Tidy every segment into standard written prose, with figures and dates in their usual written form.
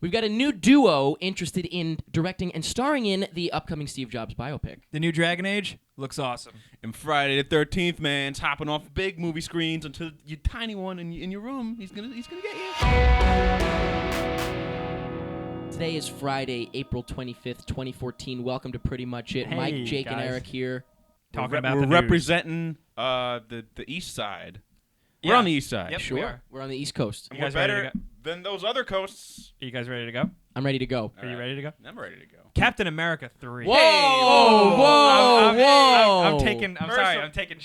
We've got a new duo interested in directing and starring in the upcoming Steve Jobs biopic. The new Dragon Age looks awesome. And Friday the 13th, man, it's hopping off big movie screens until your tiny one in your room. He's gonna get you. Today is Friday, April 25th, 2014. Welcome to Pretty Much It. Hey, Mike, Jake, guys. and Eric here. Talking about we're the news. representing the East Side. Yeah. We're on the East Side. Yep, Sure. we are. We're on the East Coast. And You we're guys ready to better than those other coasts. Are you guys ready to go? I'm ready to go. Are you ready to go? I'm ready to go. Captain America 3. Whoa! Whoa, Whoa! I'm taking charge.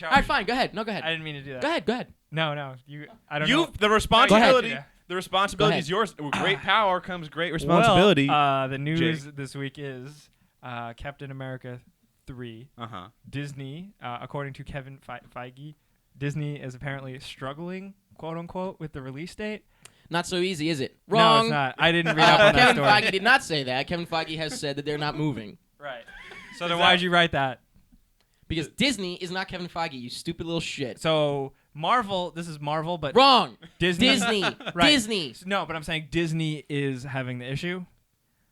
All right, fine. Go ahead. No, go ahead. I didn't mean to do that. Go ahead. Go ahead. No. I don't know. The responsibility. ahead. The responsibility Go is yours. With great power comes great responsibility. Well, the news Jake. this week is Captain America 3. Uh-huh. Disney, according to Kevin Feige, Disney is apparently struggling, quote unquote, with the release date. Not so easy, is it? No, Wrong. it's not. I didn't read up on that Kevin story. Feige did not say that. Kevin Feige has said that they're not moving. Right. So then why'd you write that? Because Disney is not Kevin Feige, you stupid little shit. So Marvel, this is Marvel, but Wrong. Disney. Disney. Right. Disney. No, but I'm saying Disney is having the issue.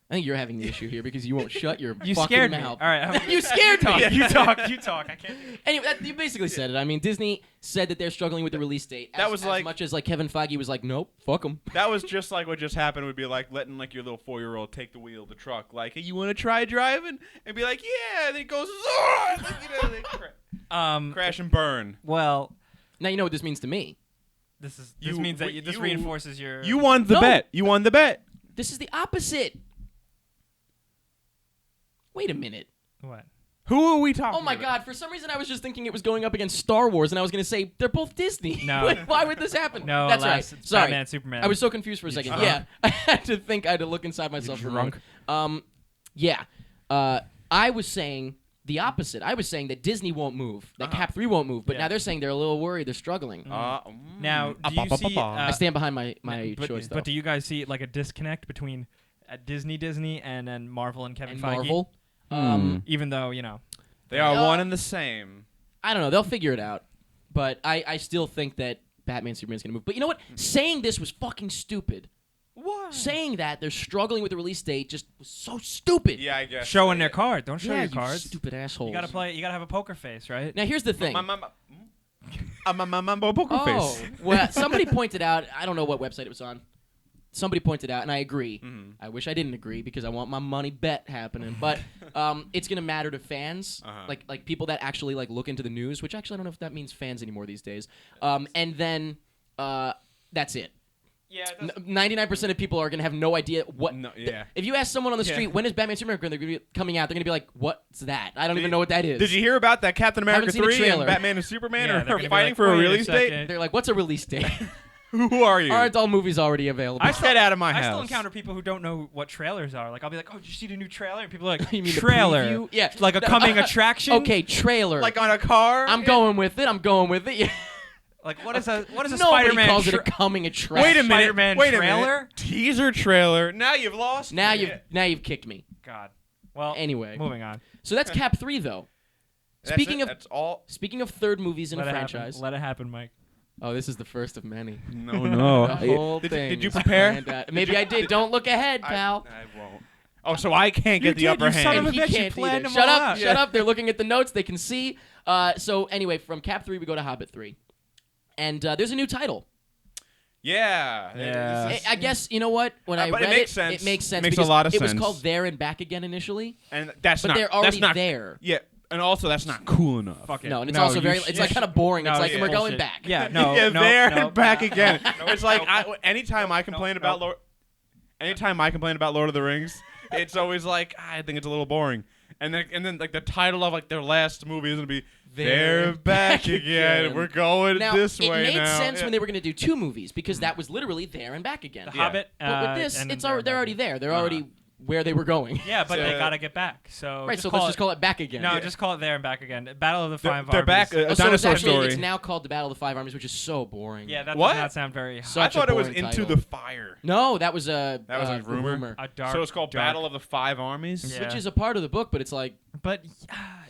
I think you're having the issue here because you won't shut your You fucking scared mouth. me. All right. You scared me. You talk. I can't. Anyway, you basically said it. I mean, Disney said that they're struggling with the release date. That was as much as like Kevin Feige was like, nope, fuck them. That was just like what just happened. Would be like letting like your little 4-year-old take the wheel of the truck. Like, hey, you want to try driving? And be like, yeah. And then it goes, like, they crash and burn. Well, Now you know what this means to me. this You- means that this you- reinforces your. You won the No. bet. You won the bet. This is the opposite. Wait a minute. What? Who are we talking? Oh my about? God! For some reason, I was just thinking it was going up against Star Wars, and I was going to say they're both Disney. No. Why would this happen? No, that's alas, right. it's Sorry, Batman, Superman. I was so confused for a second. drunk? Yeah, I had to think. I had to look inside myself. for a drunk? moment. Yeah. I was saying the opposite. I was saying that Disney won't move, that Cap 3 won't move, but Yeah. now they're saying they're a little worried, they're struggling. Now, do you see? I stand behind my but, choice, though. but do you guys see like a disconnect between Disney, and then Marvel and Kevin and Feige? Marvel. Even though They are No. one and the same. I don't know. They'll figure it out. But I still think that Batman Superman's going to move. But you know what? Saying this was fucking stupid. What? Saying that they're struggling with the release date just was so stupid. Yeah, I guess. showing their card. Don't show Yeah, your you cards. stupid assholes. You gotta play. You gotta have a poker face, right? Now here's the thing. My poker face. Well, somebody pointed out, I don't know what website it was on. Somebody pointed out, and I agree. Mhm. I wish I didn't agree because I want my money bet happening. But it's gonna matter to fans, like people that actually like look into the news. Which actually I don't know if that means fans anymore these days. And then that's it. Yeah. 99% of people are gonna have no idea what. No, yeah. If you ask someone on the street when is Batman Superman going to be coming out, they're gonna be like, "What's that? I don't even know what that is." Did you hear about that Captain America Haven't seen a 3 and trailer. Batman and Superman Yeah, they're are gonna be fighting like, for a "Wait release date? second." They're like, "What's a release date?" Who are you? Aren't all movies already available? Get out of my I house. still encounter people who don't know what trailers are. Like I'll be like, "Oh, did you see the new trailer?" And people are like, You mean the "Trailer? preview? Yeah. like a coming attraction." Okay, trailer. Like on a car? I'm going with it. I'm going with it. Yeah. Like what is a Nobody Spider-Man? calls it a coming attraction. Wait a minute. Spider-Man Wait a trailer? minute. Teaser trailer. Now you've lost. Now me. you've kicked me. God. Well, Anyway, moving on. so that's Cap 3 though. That's Speaking it. of That's all. speaking of third movies in Let a it franchise. happen. Let it happen, Mike. Oh, this is the first of many. No, The whole Did thing. you prepare? And, maybe I did. Don't look ahead, pal. I won't. Oh, so I can't get the upper you son hand. of a He bitch, you can't planned either. them Shut all up! out. Shut up! They're looking at the notes. They can see. So anyway, from Cap 3 we go to Hobbit 3, and there's a new title. Yeah. Yeah. This is- I guess you know what? When I but read it makes sense. it makes sense. Makes a because lot of it was sense. called There and Back Again initially, and that's but not. they're already that's not, there. Yeah, and also that's not cool enough. Fuck it. No, and it's No, also you very. sh- It's yeah, like kind of boring. No, It's like yeah, we're going bullshit. back. Yeah. No. yeah, no, there no, and back again. no, It's like no, anytime I complain about Lord, anytime I complain about Lord of the Rings, it's always like I think it's a little boring. And then like the title of like their last movie is gonna be They're Back Again. We're going Now, this it way made now. sense when Yeah. they were going to do two movies because that was literally There and Back Again. The Yeah. Hobbit. But with this, and it's then they're already there. They're already where they were going. Yeah, but they So- gotta get back. So Right. So let's just call it Back Again. No, just call it There and Back Again. Battle of the Five They're back. Armies. A So it's dinosaur actually story. it's now called the Battle of the Five Armies, which is so boring. Yeah, that What? does not sound very. So- I such a thought it was boring Into title. the Fire. No, that was a That was a rumor? A dark. So it's called dark- Battle of the Five Armies. Yeah. which is a part of the book, but it's like But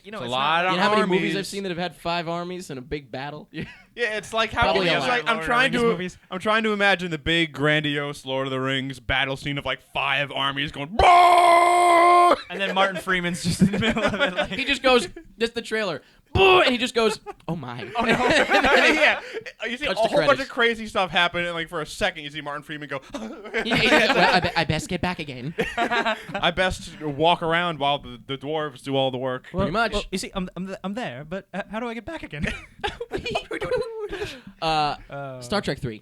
you know, It's a it's lot not, of You know how many movies armies. I've seen that have had 5 armies in a big battle? Yeah, it's like how Probably a it's lot. like Lord of the Rings movies. I'm trying to imagine the big grandiose Lord of the Rings battle scene of like 5 armies going. "Bah!" And then Martin Freeman's just in the middle of it. Like, He just goes, "This the trailer," "Boo!" and he just goes, "Oh my!" oh no. Yeah, you see a Cuts whole to bunch credits. of crazy stuff happen, and like for a second, you see Martin Freeman go. Well, I best get back again. I best walk around while the dwarves do all the work. Pretty much. Well, you see, I'm there, but how do I get back again? Star Trek 3,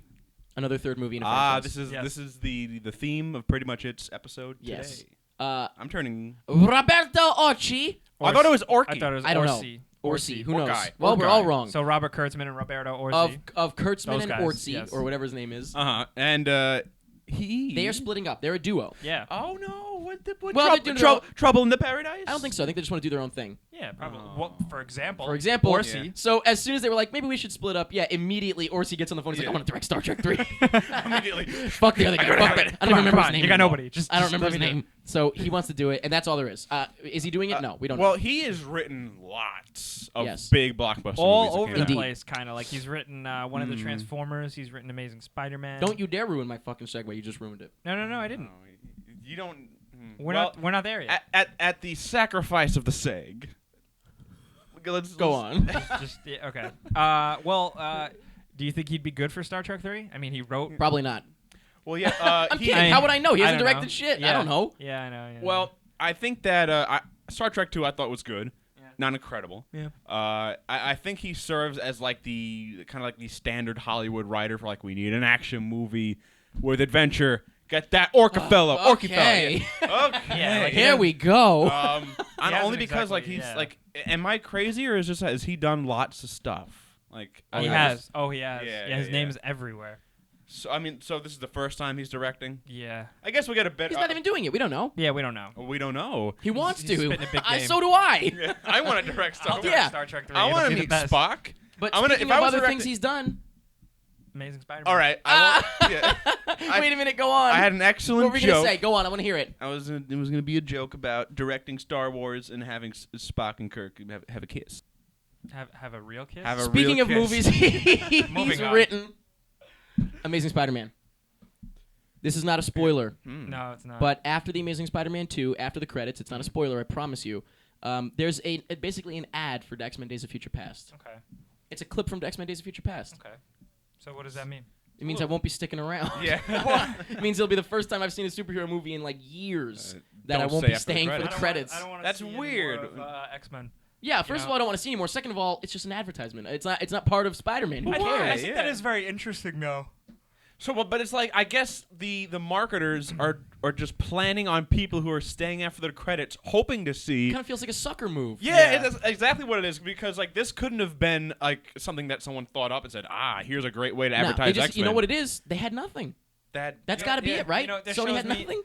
another 3rd movie in a franchise. This is the theme of pretty much its episode Yes. today. I'm turning. Roberto Orci. I thought it was Orky. I thought it was I don't Orsi. know. Orsi. Who knows? Orci. Well, we're Orci. all wrong. So Robert Kurtzman and Roberto Orsi. Of Kurtzman Those and guys, Orci, yes. or whatever his name is. And he. They are splitting up. They're a duo. Yeah. Oh no! What Well, they're doing their own- trouble in the paradise? I don't think so. I think they just want to do their own thing. Yeah, probably. Oh. Well, for example, Orsi. Yeah. So as soon as they were like, maybe we should split up, yeah, immediately Orsi gets on the phone. He's like, Yeah. I want to direct Star Trek 3. Immediately. Fuck the other guy. Fuck it. I don't remember his name. You got anymore. nobody. Just I don't just remember let his me do name. So he wants to do it, and that's all there is. Is he doing it? No, we don't know. Well, he has written lots of Yes. big blockbuster all movies. that over came the out. Indeed. place, kind of like he's written one of the Transformers. He's written Amazing Spider-Man. Don't you dare ruin my fucking segue. You just ruined it. No, I didn't. No, you don't. We're not there yet. At the sacrifice of the seg. Let's Go on. Just yeah, okay. Do you think he'd be good for Star Trek 3? I mean, he wrote. Probably not. Well, yeah. I'm he- kidding. I mean, How would I know? He I hasn't don't directed know. shit. Yeah. I don't know. Yeah, I know. Yeah. Well, I think that Star Trek 2 I thought was good. Yeah. Not incredible. Yeah. I think he serves as like the kind of like the standard Hollywood writer for like we need an action movie with adventure. Get that orca fella, orky fella. Okay. Yeah. Okay. Yeah, like, Here we go. I'm hasn't only because like exactly- he's yeah. like, am I crazy or has he done lots of stuff? Like he I has. just- Oh, he has. Yeah, Yeah, his yeah, name yeah. is everywhere. So I mean, so this is the first time he's directing. Yeah. I guess we get a bit. He's not even doing it. We don't know. Yeah, we don't know. We don't know. He wants he's to. spitting a big game. So do I. Yeah, I want to direct I'll stuff. direct Yeah. Star Trek 3. I It'll want be to the meet best. Spock. But I'm gonna- speaking if I of was other directing- things he's done. Amazing Spider-Man. All right. Yeah. Wait a minute. Go on. I had an excellent What were you joke. gonna say? Go on. I want to hear it. It was gonna be a joke about directing Star Wars and having Spock and Kirk have a kiss. Have a real kiss? Have a Speaking real of kiss. movies, he's Moving on. written Amazing Spider-Man. This is not a spoiler, No, it's not. but after the Amazing Spider-Man 2, after the credits, it's not a spoiler. I promise you. There's basically an ad for X-Men: Days of Future Past. Okay. It's a clip from X-Men: Days of Future Past. Okay. So what does that mean? It means I won't be sticking around. Yeah. It means it'll be the first time I've seen a superhero movie in like years that I don't won't say be after the staying for the credits. credits. I don't want to That's see any weird. more of, X-Men. Yeah, first of all, I don't want to see anymore. Second of all, it's just an advertisement. It's not part of Spider-Man. Who Why? cares? I think Yeah. that is very interesting, though. So, but it's like I guess the marketers are just planning on people who are staying after the credits, hoping to see. Kind of feels like a sucker move. Yeah, that's exactly what it is. Because like this couldn't have been like something that someone thought up and said, here's a great way to No, advertise they just, X-Men. you know what it is? They had nothing. That's got to be yeah. it, right? You know, that Sony shows had me nothing.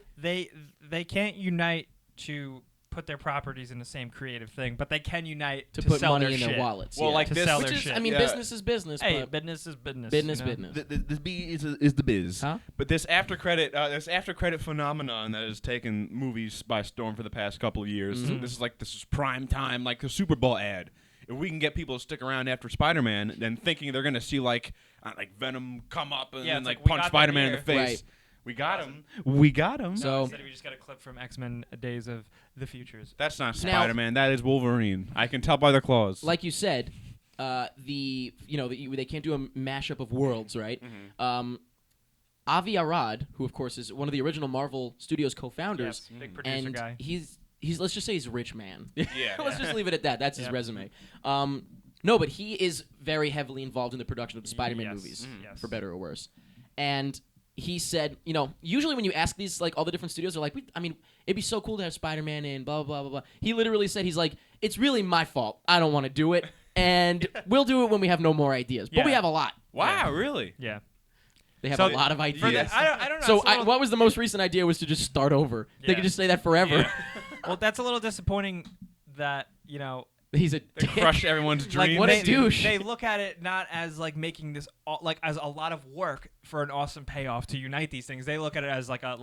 They can't unite to put their properties in the same creative thing, but they can unite To to put sell money their in shit. their wallets. Well, yeah. like To this, sell which their is, shit. I mean, Yeah. business is business. Hey, but business is business. business, you know? business. the B is the biz. Huh? But this after credit phenomenon that has taken movies by storm for the past couple of years. Mhm. This is prime time, like the Super Bowl ad. If we can get people to stick around after Spider-Man, then thinking they're gonna see like Venom come up and Yeah, then it's like like, we punch got them Spider-Man in the here. face. Right. We got him. We got him. So- Instead, we just got a clip from X-Men: Days of the Futures. That's not Now- Spider-Man. That is Wolverine. I can tell by the claws. Like you said, they can't do a mashup of worlds, right? Mm-hmm. Avi Arad, who of course is one of the original Marvel Studios co-founders, Yes, big producer and guy. he's let's just say he's a rich man. Yeah. Let's just leave it at that. That's his Yeah. resume. No, but he is very heavily involved in the production of the Spider-Man Yes. movies, Yes. for better or worse. And he said, usually when you ask these, like all the different studios are like, it'd be so cool to have Spider-Man in, blah blah blah blah. He literally said, he's like, it's really my fault. I don't want to do it, and we'll do it when we have no more ideas. But we Yeah. have a lot. Wow, really? Yeah. They have So a lot of For ideas. the, Yes. I don't know. So it's a little- what was the most recent idea was to just start over. They Yeah. could just say that forever. Yeah. Well, that's a little disappointing that He's a They dick. crush everyone's dreams. Like, what a they, douche. They look at it not as like making this like as a lot of work for an awesome payoff to unite these things. They look at it as like a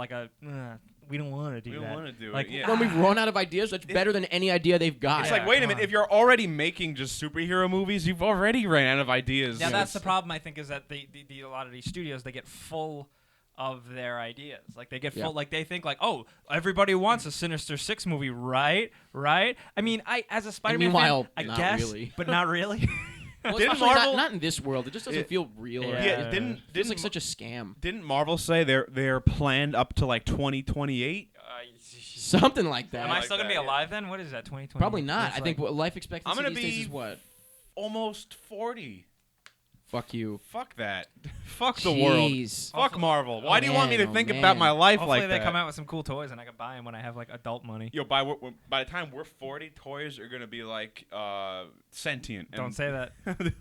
we don't want to do We that. don't want to do Like, it. Yeah. When we've run out of ideas, that's better than any idea they've got. It's Yeah, like, wait a come minute. on. If you're already making just superhero movies, you've already ran out of ideas. Now So that's the it's- problem. I think is that a lot of these studios, they get full of their ideas. Like they get full. Yeah. Like they think like, oh, everybody wants a Sinister Six movie, right? Right? I mean, I as a Spider-Man meanwhile, fan, I not guess, really. but not really. Well, Didn't especially Marvel- not in this world. It just doesn't feel real. Yeah. Or Yeah, it didn't feels didn't like such a scam. didn't Marvel say they're planned up to like 2028? Something like that. Am I like still gonna be that, yeah. alive then? What is that? 2020? Probably not. It's I think like- what life expectancy I'm gonna these days be is what? Almost 40. Fuck you. Fuck that. Fuck the world. Jeez. Fuck Marvel. Why do you want me to man, think oh, about man. my life Hopefully like they that? come out with some cool toys and I can buy them when I have like adult money. Yo, by the time we're 40, toys are gonna be like sentient. Don't and- say that.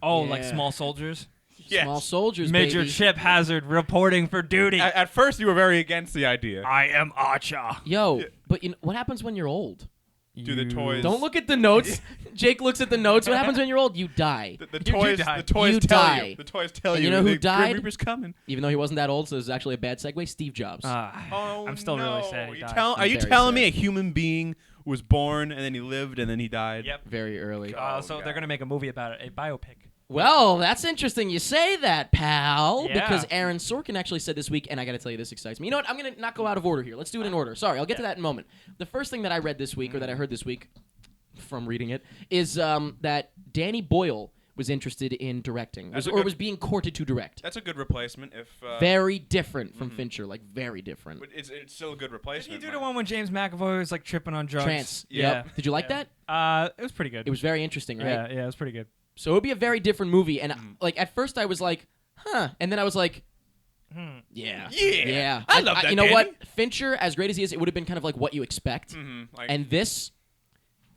Oh, like Yeah. small soldiers. Yes. Small soldiers, Major baby. Chip Hazard reporting for duty. At first, you were very against the idea. I am Archer. Yo, Yeah. but what happens when you're old? Do the toys- Don't look at the notes. Jake looks at the notes. What happens when you're old? You die. The You toys, die. the toys You tell die. you. The toys tell And you. you know who the Grim died? Reaper's coming. Even though he wasn't that old, so it's actually a bad segue. Steve Jobs. Oh, I'm still no. really sad he died. Are you Very telling me sad. a human being was born and then he lived and then he died? Yep. Very early. Oh, So God. they're gonna make a movie about it, a biopic. Well, that's interesting you say that, pal. Yeah. Because Aaron Sorkin actually said this week, and I got to tell you, this excites me. You know what? I'm going to not go out of order here. Let's do it in order. Sorry, I'll get to that in a moment. The first thing that I read this week, or that I heard this week from reading it, is that Danny Boyle was interested in directing, That's a or good- was being courted to direct. That's a good replacement. If Very different from Fincher, like very different. but it's still a good Did replacement. you do the one when James McAvoy was like tripping on drugs? Trance. Yeah. Yep. Did you like Yeah. that? It was pretty good. It was very interesting, right? Yeah, it was pretty good. So it would be a very different movie, and like at first I was like, huh, and then I was like, yeah, Yeah. I love that, You know Danny. what? Fincher, as great as he is, it would have been kind of like what you expect, Like, and this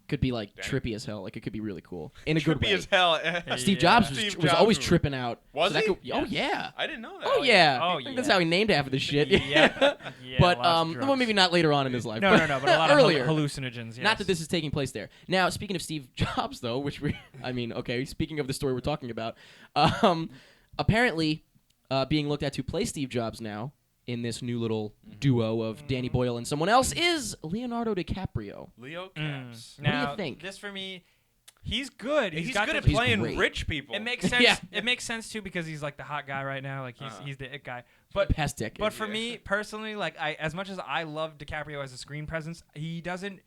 could be like Danny. trippy as hell. Like it could be really cool in a good trippy way. as hell. Steve Yeah. Jobs Steve was Jobs always was- tripping out. Was So that he? could- oh yeah. I didn't know that. Oh yeah. Oh, I think yeah. that's how he named half of the shit. Yeah. But lots of well, drugs. maybe not later on in his life. No, but a lot earlier. of hallucinogens. Yes. Not that this is taking place there. Now, speaking of Steve Jobs, though, which I mean, okay, speaking of the story we're talking about, apparently being looked at to play Steve Jobs now in this new little duo of Danny Boyle and someone else is Leonardo DiCaprio. Leo Caps. What do you Now, think? This for me, he's good. He's got good the- at playing great. rich people. It makes sense. Yeah. It makes sense too because he's like the hot guy right now. Like Uh-huh. he's the it guy. But But past decade. But for Yeah. me personally, like as much as I love DiCaprio as a screen presence, he doesn't.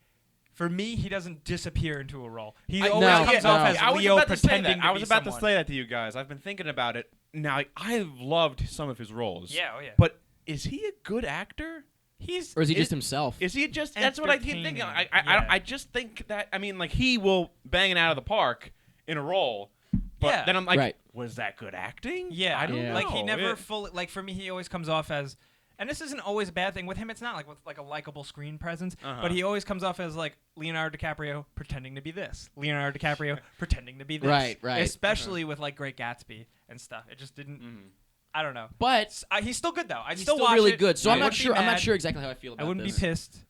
For me, he doesn't disappear into a role. He always no, comes no. off as I was Leo about to say pretending that. to I was be about to someone. say that to you guys. I've been thinking about it. Now, like, I've loved some of his roles. Yeah, oh yeah. But is he a good actor? he's or is he just himself? Is he just? That's what I keep thinking. Entertaining. I just think that. I mean, like he will bang it out of the park in a role, but Yeah. then I'm like, Right. was that good acting? Yeah, I don't Yeah. know. Like he never Yeah. fully. Like for me, he always comes off as. And this isn't always a bad thing with him. It's not like with like a likable screen presence, Uh-huh. but he always comes off as like Leonardo DiCaprio pretending to be this, Leonardo DiCaprio pretending to be this. Right, right. Especially with like Great Gatsby and stuff. It just didn't. I don't know. But He's still good though. I he's still still watch really it. good. So I I'm not wouldn't be sure. I'm not mad. sure exactly how I feel about I wouldn't this. be pissed.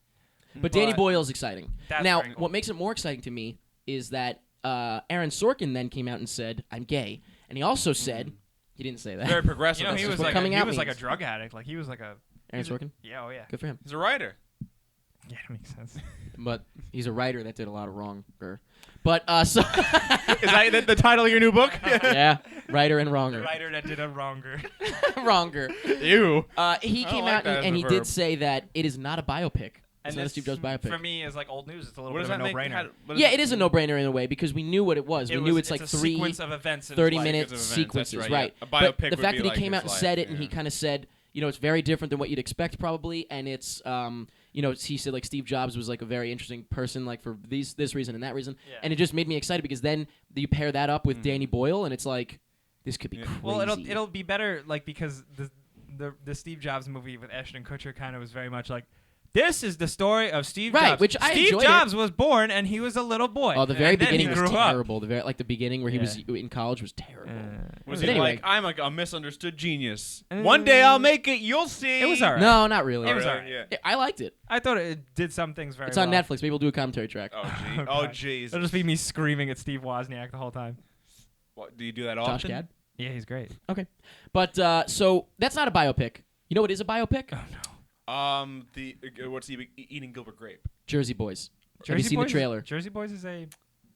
But Danny but- Boyle's exciting. That's Now, very cool. what makes it more exciting to me is that Aaron Sorkin then came out and said, "I'm gay," and he also said, he didn't say that. Very progressive. You know, That's he just was what like coming he out was like a means. drug addict. Like he was like a Aaron Sorkin, yeah, oh yeah. good for him. He's a writer. Yeah, that makes sense. But he's a writer that did a lot of wrong. But so Is that the title of your new book? yeah, writer and The wronger, writer that did a wronger. wronger. You. He I came like out that as and a he verb. did say that it is not a biopic. It's And not a this, Steve Jobs biopic. for me, is like old news. It's a little What bit does of that a make? no-brainer. Yeah, it is a no-brainer in a way because we knew what it was. We knew it's like a three sequence of events. in his 30-minute Sequence of events, that's sequences, right, right? yeah. A But biopic the would fact be that he like came out his and life, said it, and yeah. he kind of said, you know, it's very different than what you'd expect probably, and it's, you know, he said like Steve Jobs was like a very interesting person, like for this reason and that reason, Yeah. and it just made me excited because then you pair that up with Danny Boyle, and it's like this could be Yeah. crazy. Well, it'll be better, like because the Steve Jobs movie with Ashton Kutcher kind of was very much like. This is the story of Steve Right, Jobs. which I Steve enjoyed Jobs was born and he was a little boy. Oh, the very and then beginning he was grew up. terrible. The beginning where he Yeah. was in college was terrible. Was But he anyway. like, I'm a misunderstood genius? One day I'll make it. You'll see. It was alright. No, not really. It was Really? alright. Yeah. I liked it. I thought it did some things very It's well. on Netflix. Maybe we'll do a commentary track. Oh, gee. Oh, Oh, God. jeez. It'll just be me screaming at Steve Wozniak the whole time. What, do you do that Josh often? Gad. Yeah, he's great. Okay, but so that's not a biopic. You know what is a biopic? Oh no. What's he eating Gilbert Grape? Jersey Boys. Jersey Have you seen Boys the trailer? Jersey Boys is a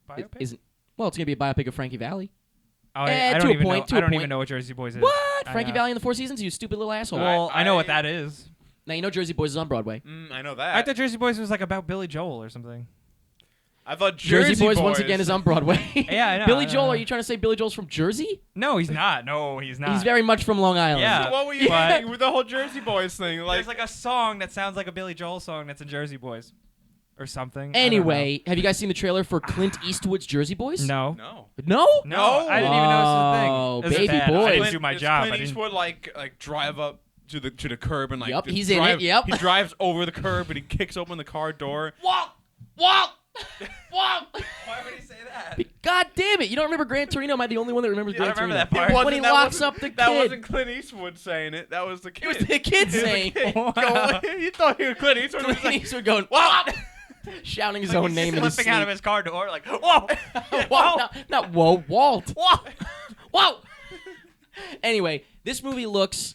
biopic. Isn't. Well, it's gonna be a biopic of Frankie Valli. Oh, Eh, I to don't a even point, know. to I a don't point. even know what Jersey Boys is. What? I Frankie know. Valli in the Four Seasons? You stupid little asshole. Well, I know what that is. Now you know Jersey Boys is on Broadway. I know that. I thought Jersey Boys was like about Billy Joel or something. I thought Jersey Boys once again is on Broadway. Yeah, I know. Billy Joel, are you trying to say Billy Joel's from Jersey? No, he's not. No, he's not. He's very much from Long Island. Yeah. So what were you But- thinking with the whole Jersey Boys thing? There's like a song that sounds like a Billy Joel song that's in Jersey Boys, or something. Anyway, have you guys seen the trailer for Clint Eastwood's Jersey Boys? No. no. No? No, I didn't even Oh, know this was a thing. baby This is boy. bad. I didn't do my Does job. Clint I didn't. Eastwood like drive up to the curb and like Yup, just he's in drive, it, yep. He drives over the curb and he kicks open the car door. Walt! Walt! Walt! Why would he say that? God damn it! You don't remember Gran Torino? Am I the only one that remembers Yeah, Gran I remember Torino? that part. It wasn't- When he that locks wasn't- up the kid. That wasn't Clint Eastwood saying it. That was the It kid. was the kid It was the saying. kid. Wow. You thought he was Clint Eastwood. was Clint like, Eastwood going, Walt! shouting his Like own he's name in his slipping out of sleep. his car door, like, whoa, Walt, not whoa, Walt. Walt. Walt. Anyway, this movie looks.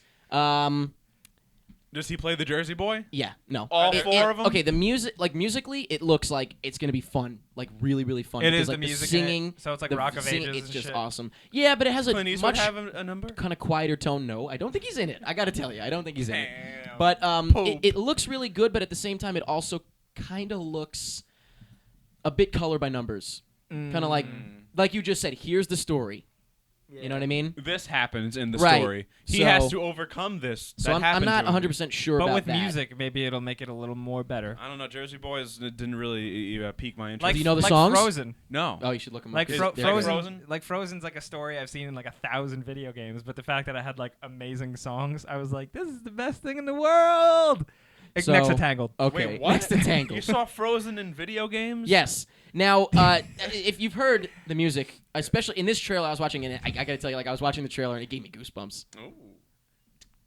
Does he play the Jersey Boy? Yeah, no. All four of them? Okay, the music, like musically, it looks like it's gonna be fun, like really, really fun. It because, is the like, music in it, singing, so it's like the Rock of singing, Ages It's and just shit. awesome. Yeah, but it has a Clint Eastwood much have a number? kind of quieter tone. No, I don't think he's in it. I gotta tell you, I don't think he's in it. Damn. But Poop. it looks really good, but at the same time, it also kind of looks a bit color by numbers. Kind of like you just said. Here's the story. You know what I mean? This happens in the Right. story. He So- has to overcome this. So that I'm happened not to him. 100% sure But about with that. music, maybe it'll make it a little more better. I don't know. Jersey Boys didn't really pique my interest. Like, Do you know the like songs? Frozen. no. Oh, you should look them Like up. Fro- They're Frozen, good. Frozen? like Frozen's like a story I've seen in like 1,000 video games, but the fact that I had like amazing songs, I was like, this is the best thing in the world. So- Next to Tangled. Okay, Wait, what? next to Tangled. You saw Frozen in video games? Yes. Now, if you've heard the music, especially in this trailer I was watching, and I gotta tell you, like I was watching the trailer and it gave me goosebumps. Ooh.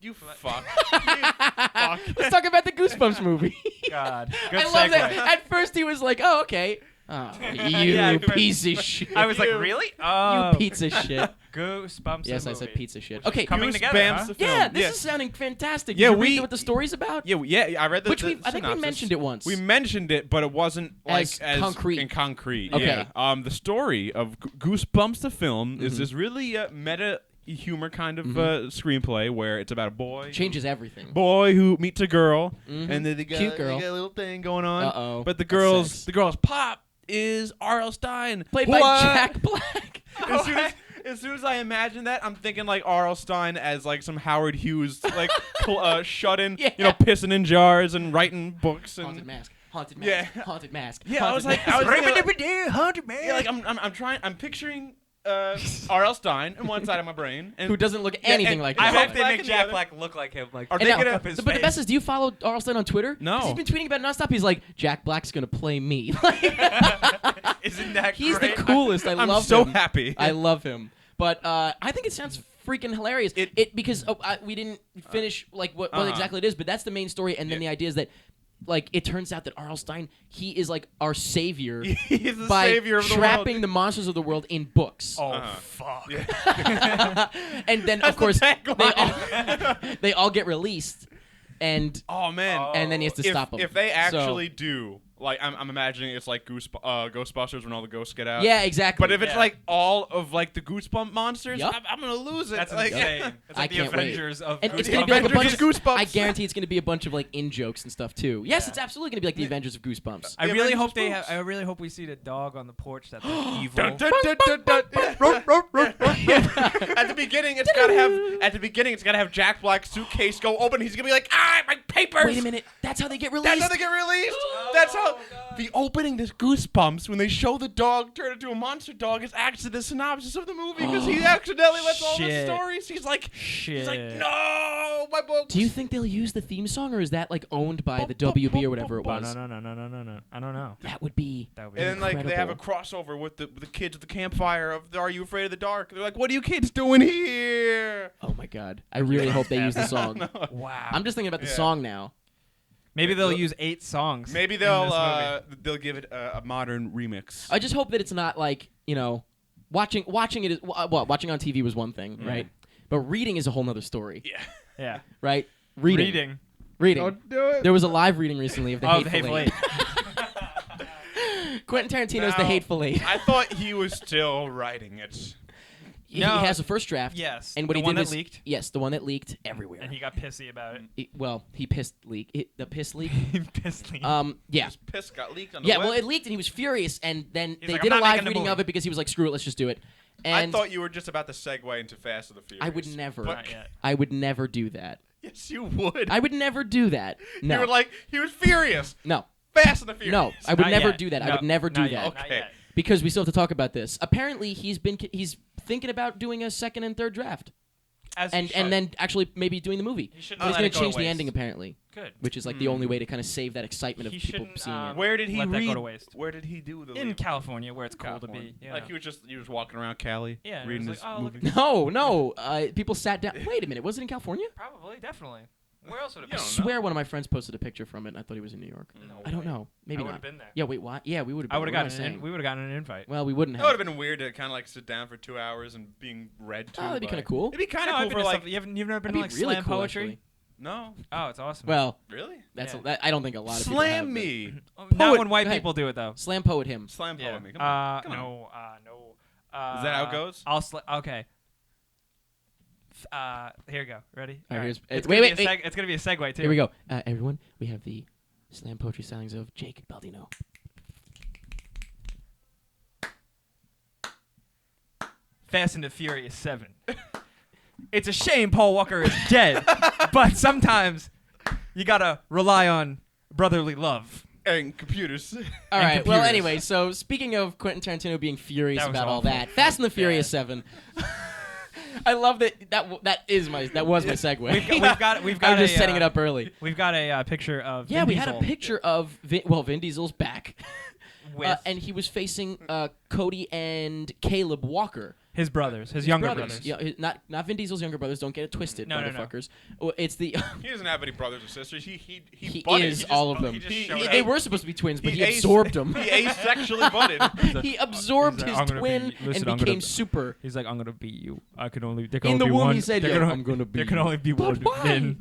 You fuck. You fuck. Let's talk about the Goosebumps movie. God, good I love segue. that. At first he was like, "Oh, okay." Oh, you Yeah, piece of shit. I was like, You- really? you Oh, pizza shit. Goosebumps. Yes, the I said movie. pizza shit. Which is Okay. coming Goosebumps together. Huh? the Yeah, film. this Yeah. is sounding fantastic. Yeah, Did you read we- what the story's about? Yeah, I read the Which the I think we synopsis. mentioned it once. We mentioned it, but it wasn't As like as concrete. In concrete. Okay. Yeah. The story of Goosebumps the film is Mhm. this really meta humor kind of Mhm. screenplay where it's about a boy. Changes everything. Boy who meets a girl, Mhm. and then they got, Cute girl. they got a little thing going on. Uh-oh. But the That's sex. girl's pop is R.L. Stein, Played by What? Jack Black. As soon as I imagine that, I'm thinking like R.L. Stein as like some Howard Hughes like shut in, Yeah. pissing in jars and writing books and Haunted mask. Haunted mask. Yeah. Haunted mask. Yeah, I was haunted like, mask. I was thinking, Haunted man. yeah, like I'm picturing R.L. Stein on one side of my brain, and who doesn't look anything and like I him. Jack hope they Black make and the Jack other- Black look like him. Like, Are And they now- gonna- up his but the face. best is, do you follow Arlstein on Twitter? No. 'Cause he's been tweeting about it nonstop. He's like, Jack Black's gonna play me. Isn't that He's great? the coolest. I I'm love so him. happy. I love him. But I think it sounds freaking hilarious. It because we didn't finish like what exactly it is, but that's the main story. And then the idea is that like it turns out that R.L. Stein, he is like our savior He's the by savior of the trapping world. the monsters of the world in books. Oh fuck. And then That's of course the tagline. they all get released, and Oh man. and then he has to stop them. If they So- actually do, like, I'm imagining it's like Ghostbusters when all the ghosts get out. yeah, exactly. But if it's Yeah. like all of like the Goosebump monsters, Yup. I'm gonna lose it. That's like, insane. It's I like the can't wait. Avengers of And it's Goosebumps. gonna be like a bunch of Avengers Goosebumps. I guarantee it's gonna be a bunch of like in jokes and stuff too. Yes, Yeah. it's absolutely gonna be like the Avengers of Goosebumps. I The really Avengers hope they books. have. I really hope we see the dog on the porch that's like evil. Dun, dun, dun, dun, dun. At the beginning, it's gotta have Jack Black's suitcase go open. He's gonna be like, my papers. Wait a minute, that's how they get released. That's how they get released. That's how the opening. This Goosebumps when they show the dog turn into a monster dog is actually the synopsis of the movie because he accidentally lets all the Shit. stories. He's like, Shit. no, my books. Do you think they'll use the theme song, or is that like owned by the WB or whatever it Oh, was? no. I don't know. That would be. That would be And then like they have a Incredible. crossover with the kids at the campfire of Are You Afraid of the Dark? They're like, what are you kids doing here? Oh my god! I really hope they use the song. wow. I'm just thinking about the Yeah. song now. Maybe they'll use 8 songs. Maybe in this movie. they'll give it a modern remix. I just hope that it's not like watching it is watching on TV was one thing, right? But reading is a whole nother story, Yeah. Yeah. right? Reading. Reading. Don't do it. There was a live reading recently of The Oh, The Hateful Hateful Eight. Quentin Tarantino's The Now, Hateful Eight. I thought he was still writing it. He No. has a first draft. Yes. And what the he one did that was, leaked. Yes, the one that leaked everywhere. And he got pissy about it. He pissed leak. The piss leak. Pissed leak. Yeah. His piss got leaked on the Yeah, web. well, it leaked and he was furious, and then He's they like, did "I'm a not live making the reading movie." of it because he was like, screw it, let's just do it. I And thought you were just about to segue into Fast and the Furious. I would never. Not yet. I would never do that. Yes, you would. I would never do that. No. You were like, he was furious. No. Fast and the Furious. No. I would Not never yet. do that. I No, would never do not that. yet, not Okay. yet. Because we still have to talk about this. Apparently, he's thinking about doing a second and third draft. As he And should. then actually maybe doing the movie. He shouldn't But he's let going it to go change to the waste. ending, apparently. Good. Which is like the only way to kind of save that excitement of He people shouldn't, seeing it. Where did he Let that read? go to waste. Where did he do the In leak? California, where it's cool to California. be. Yeah. Like he was walking around Cali, Yeah, and reading he was his like, oh, look movie. at No. People sat down. Wait a minute. Was it in California? Probably, definitely. Where else would it I be? don't swear one of my friends posted a picture from it, and I thought he was in New York. No I don't way. know. Maybe I would not. have been there. Yeah, wait, what? Yeah, we would have. I would have What am gotten saying? we would have gotten an invite. Well, we wouldn't That would have. have been weird to kind of like sit down for 2 hours and being read to. Oh, that'd be by- kind of cool. It'd be kind No, of I've cool been for to like. stuff- you've never been That'd to be like really slam cool, poetry? actually. No, Oh, it's awesome. Well, really. that's Yeah. I don't think a lot of people have, Slam but- me. Not Poet- when white go ahead. people do it though. Slam poet him. Slam Yeah. poet me. Come on. Come on. No. Is that how it goes? Okay. Here we go. Ready? All right, All here's- It's wait, gonna wait, be a wait. It's gonna be a segue too. Here we go. Everyone, we have the slam poetry stylings of Jake Baldino. Fast and the Furious 7. It's a shame Paul Walker is dead, but sometimes you gotta rely on brotherly love. And computers. All And right. Well, computers. anyway, so speaking of Quentin Tarantino being furious That was about all awful. that, Fast and the Furious 7. I love that. That was my segue. We've got I'm just a, setting it up early. We've got a picture of Yeah, Vin we had a Diesel picture of Vin Diesel's back, with and he was facing Cody and Caleb Walker. his brothers, his younger brothers. brothers. Yeah, not Vin Diesel's younger brothers. Don't get it twisted, No, no. motherfuckers. Well, it's the He doesn't have any brothers or sisters. He he butted. is He just- all of he them. just He- showed They up. were supposed to be twins, but he as- absorbed them. He asexually butted. He absorbed He's like, his "I'm gonna twin be- listen, I'm and gonna became be- super. He's like, I'm gonna beat you. I can only there can In only the be womb, one. he said, there "Yeah, can I'm gonna beat There can you." only be But one why? Vin.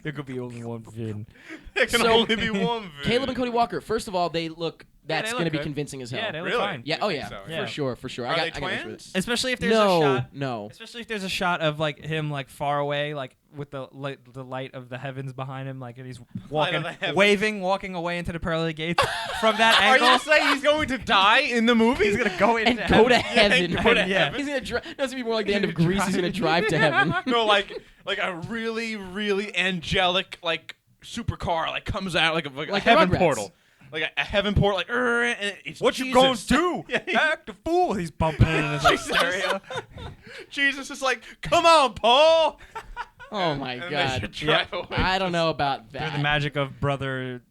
There could be only one Vin. There can So- only be one. Vin. Caleb and Cody Walker. First of all, they look. That's they going to look be good. convincing as hell. Yeah, they look Really? fine. Yeah. You Oh think yeah. so? Yeah. For sure. Are they I got issues with twins? it. Especially if there's a shot. No. Especially if there's a shot of like him like far away, like with the light of the heavens behind him, like and he's Light of walking, the heavens. walking away into the pearly gates from that Are angle. you saying he's going to die in the movie? He's gonna go And into go to heaven. heaven. go to Yeah. heaven. He's gonna drive. That's gonna be more like the end of He's gonna Grease. He's gonna drive to heaven. No, like a really, really angelic like supercar like comes out like a Like the heaven Rugrats. portal, like a heaven portal, like and it's What you Jesus. gonna do? Yeah, he- Act a fool. He's bumping in his like, stereo. Jesus is like, come on, Paul. Oh my And they god. should drive away. I don't know about Through that. the magic of brother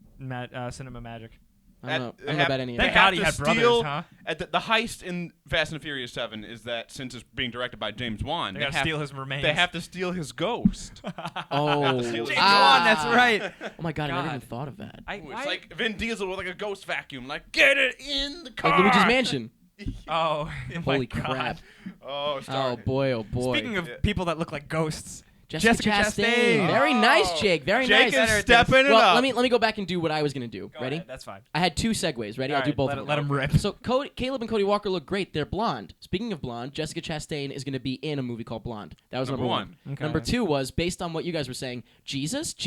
cinema magic. I don't know. I don't know Have- about any of Thank that. God have he to had brothers, steal- huh? At the heist in Fast and the Furious 7 is that since it's being directed by James Wan, They gotta steal his remains. They have to steal his ghost. Oh. James James ah. Wan, that's right. Oh my god, I never God. even thought of that. It's like Vin Diesel with like a ghost vacuum, like get it in the car. Like Luigi's Mansion. Oh, my Holy God. crap. Oh, Oh started. boy, oh boy. Speaking of Yeah. people that look like ghosts, Jessica Chastain. Very Oh. nice, Jake. Very Jake nice. is stepping it Well, up. let me go back and do what I was gonna do. Go Ready? ahead, that's fine. I had two segues. Ready? I'll do both of them. Let him rip. So Caleb and Cody Walker look great. They're blonde. Speaking of blonde, Jessica Chastain is going to be in a movie called Blonde. That was number one. Okay. Number two was based on what you guys were saying. Jessica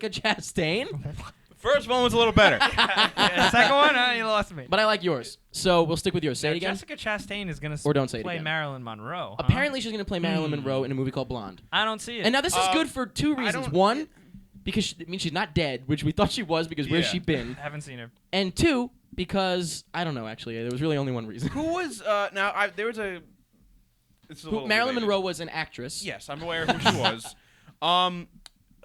Chastain. The first one was a little better. Yeah, second one, you lost me. But I like yours, so we'll stick with yours. Say it again. Jessica Chastain is gonna Or don't say it play again. Marilyn Monroe. Huh? Apparently, she's going to play Marilyn Monroe in a movie called Blonde. I don't see it. And now this is good for two I reasons. don't- One, because she's not dead, which we thought she was because where's Yeah. she been? I haven't seen her. And two, because I don't know. Actually, there was really only one reason. Who was there was a. This is a little Marilyn related. Monroe was an actress. Yes, I'm aware of who she was.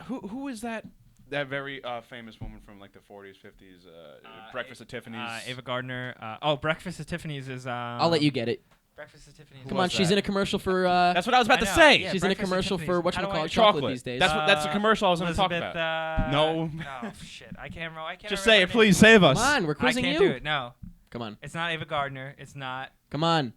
Who is that? That very famous woman from like the 40s, 50s, Breakfast at Tiffany's. Ava Gardner. Breakfast at Tiffany's is. I'll let you get it. Breakfast at Tiffany's. Come was on, she's that? in a commercial for. That's what I was about I to know, say. yeah. She's in a Breakfast at commercial for Tiffany's. How do I- whatchamacallit, chocolate Chocolate. these days. That's the commercial I was going to talk Elizabeth, about. No. Oh shit! I can't remember. I can't. Just remember say her it, name. please. Save us. Come on, we're I quizzing can't you. do it. No, Come on, it's not Ava Gardner. It's not. come on.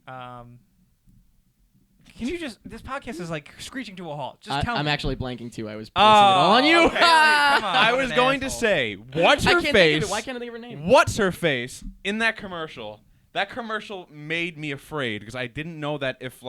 Can you just? This podcast is like screeching to a halt. Just tell me. I'm actually blanking too. I was placing it all on you. Okay. Come on, I what was an going to asshole. say, what's I her can't think of face? it. Why can't I think of her name? What's her face in that commercial? That commercial made me afraid because I didn't know that if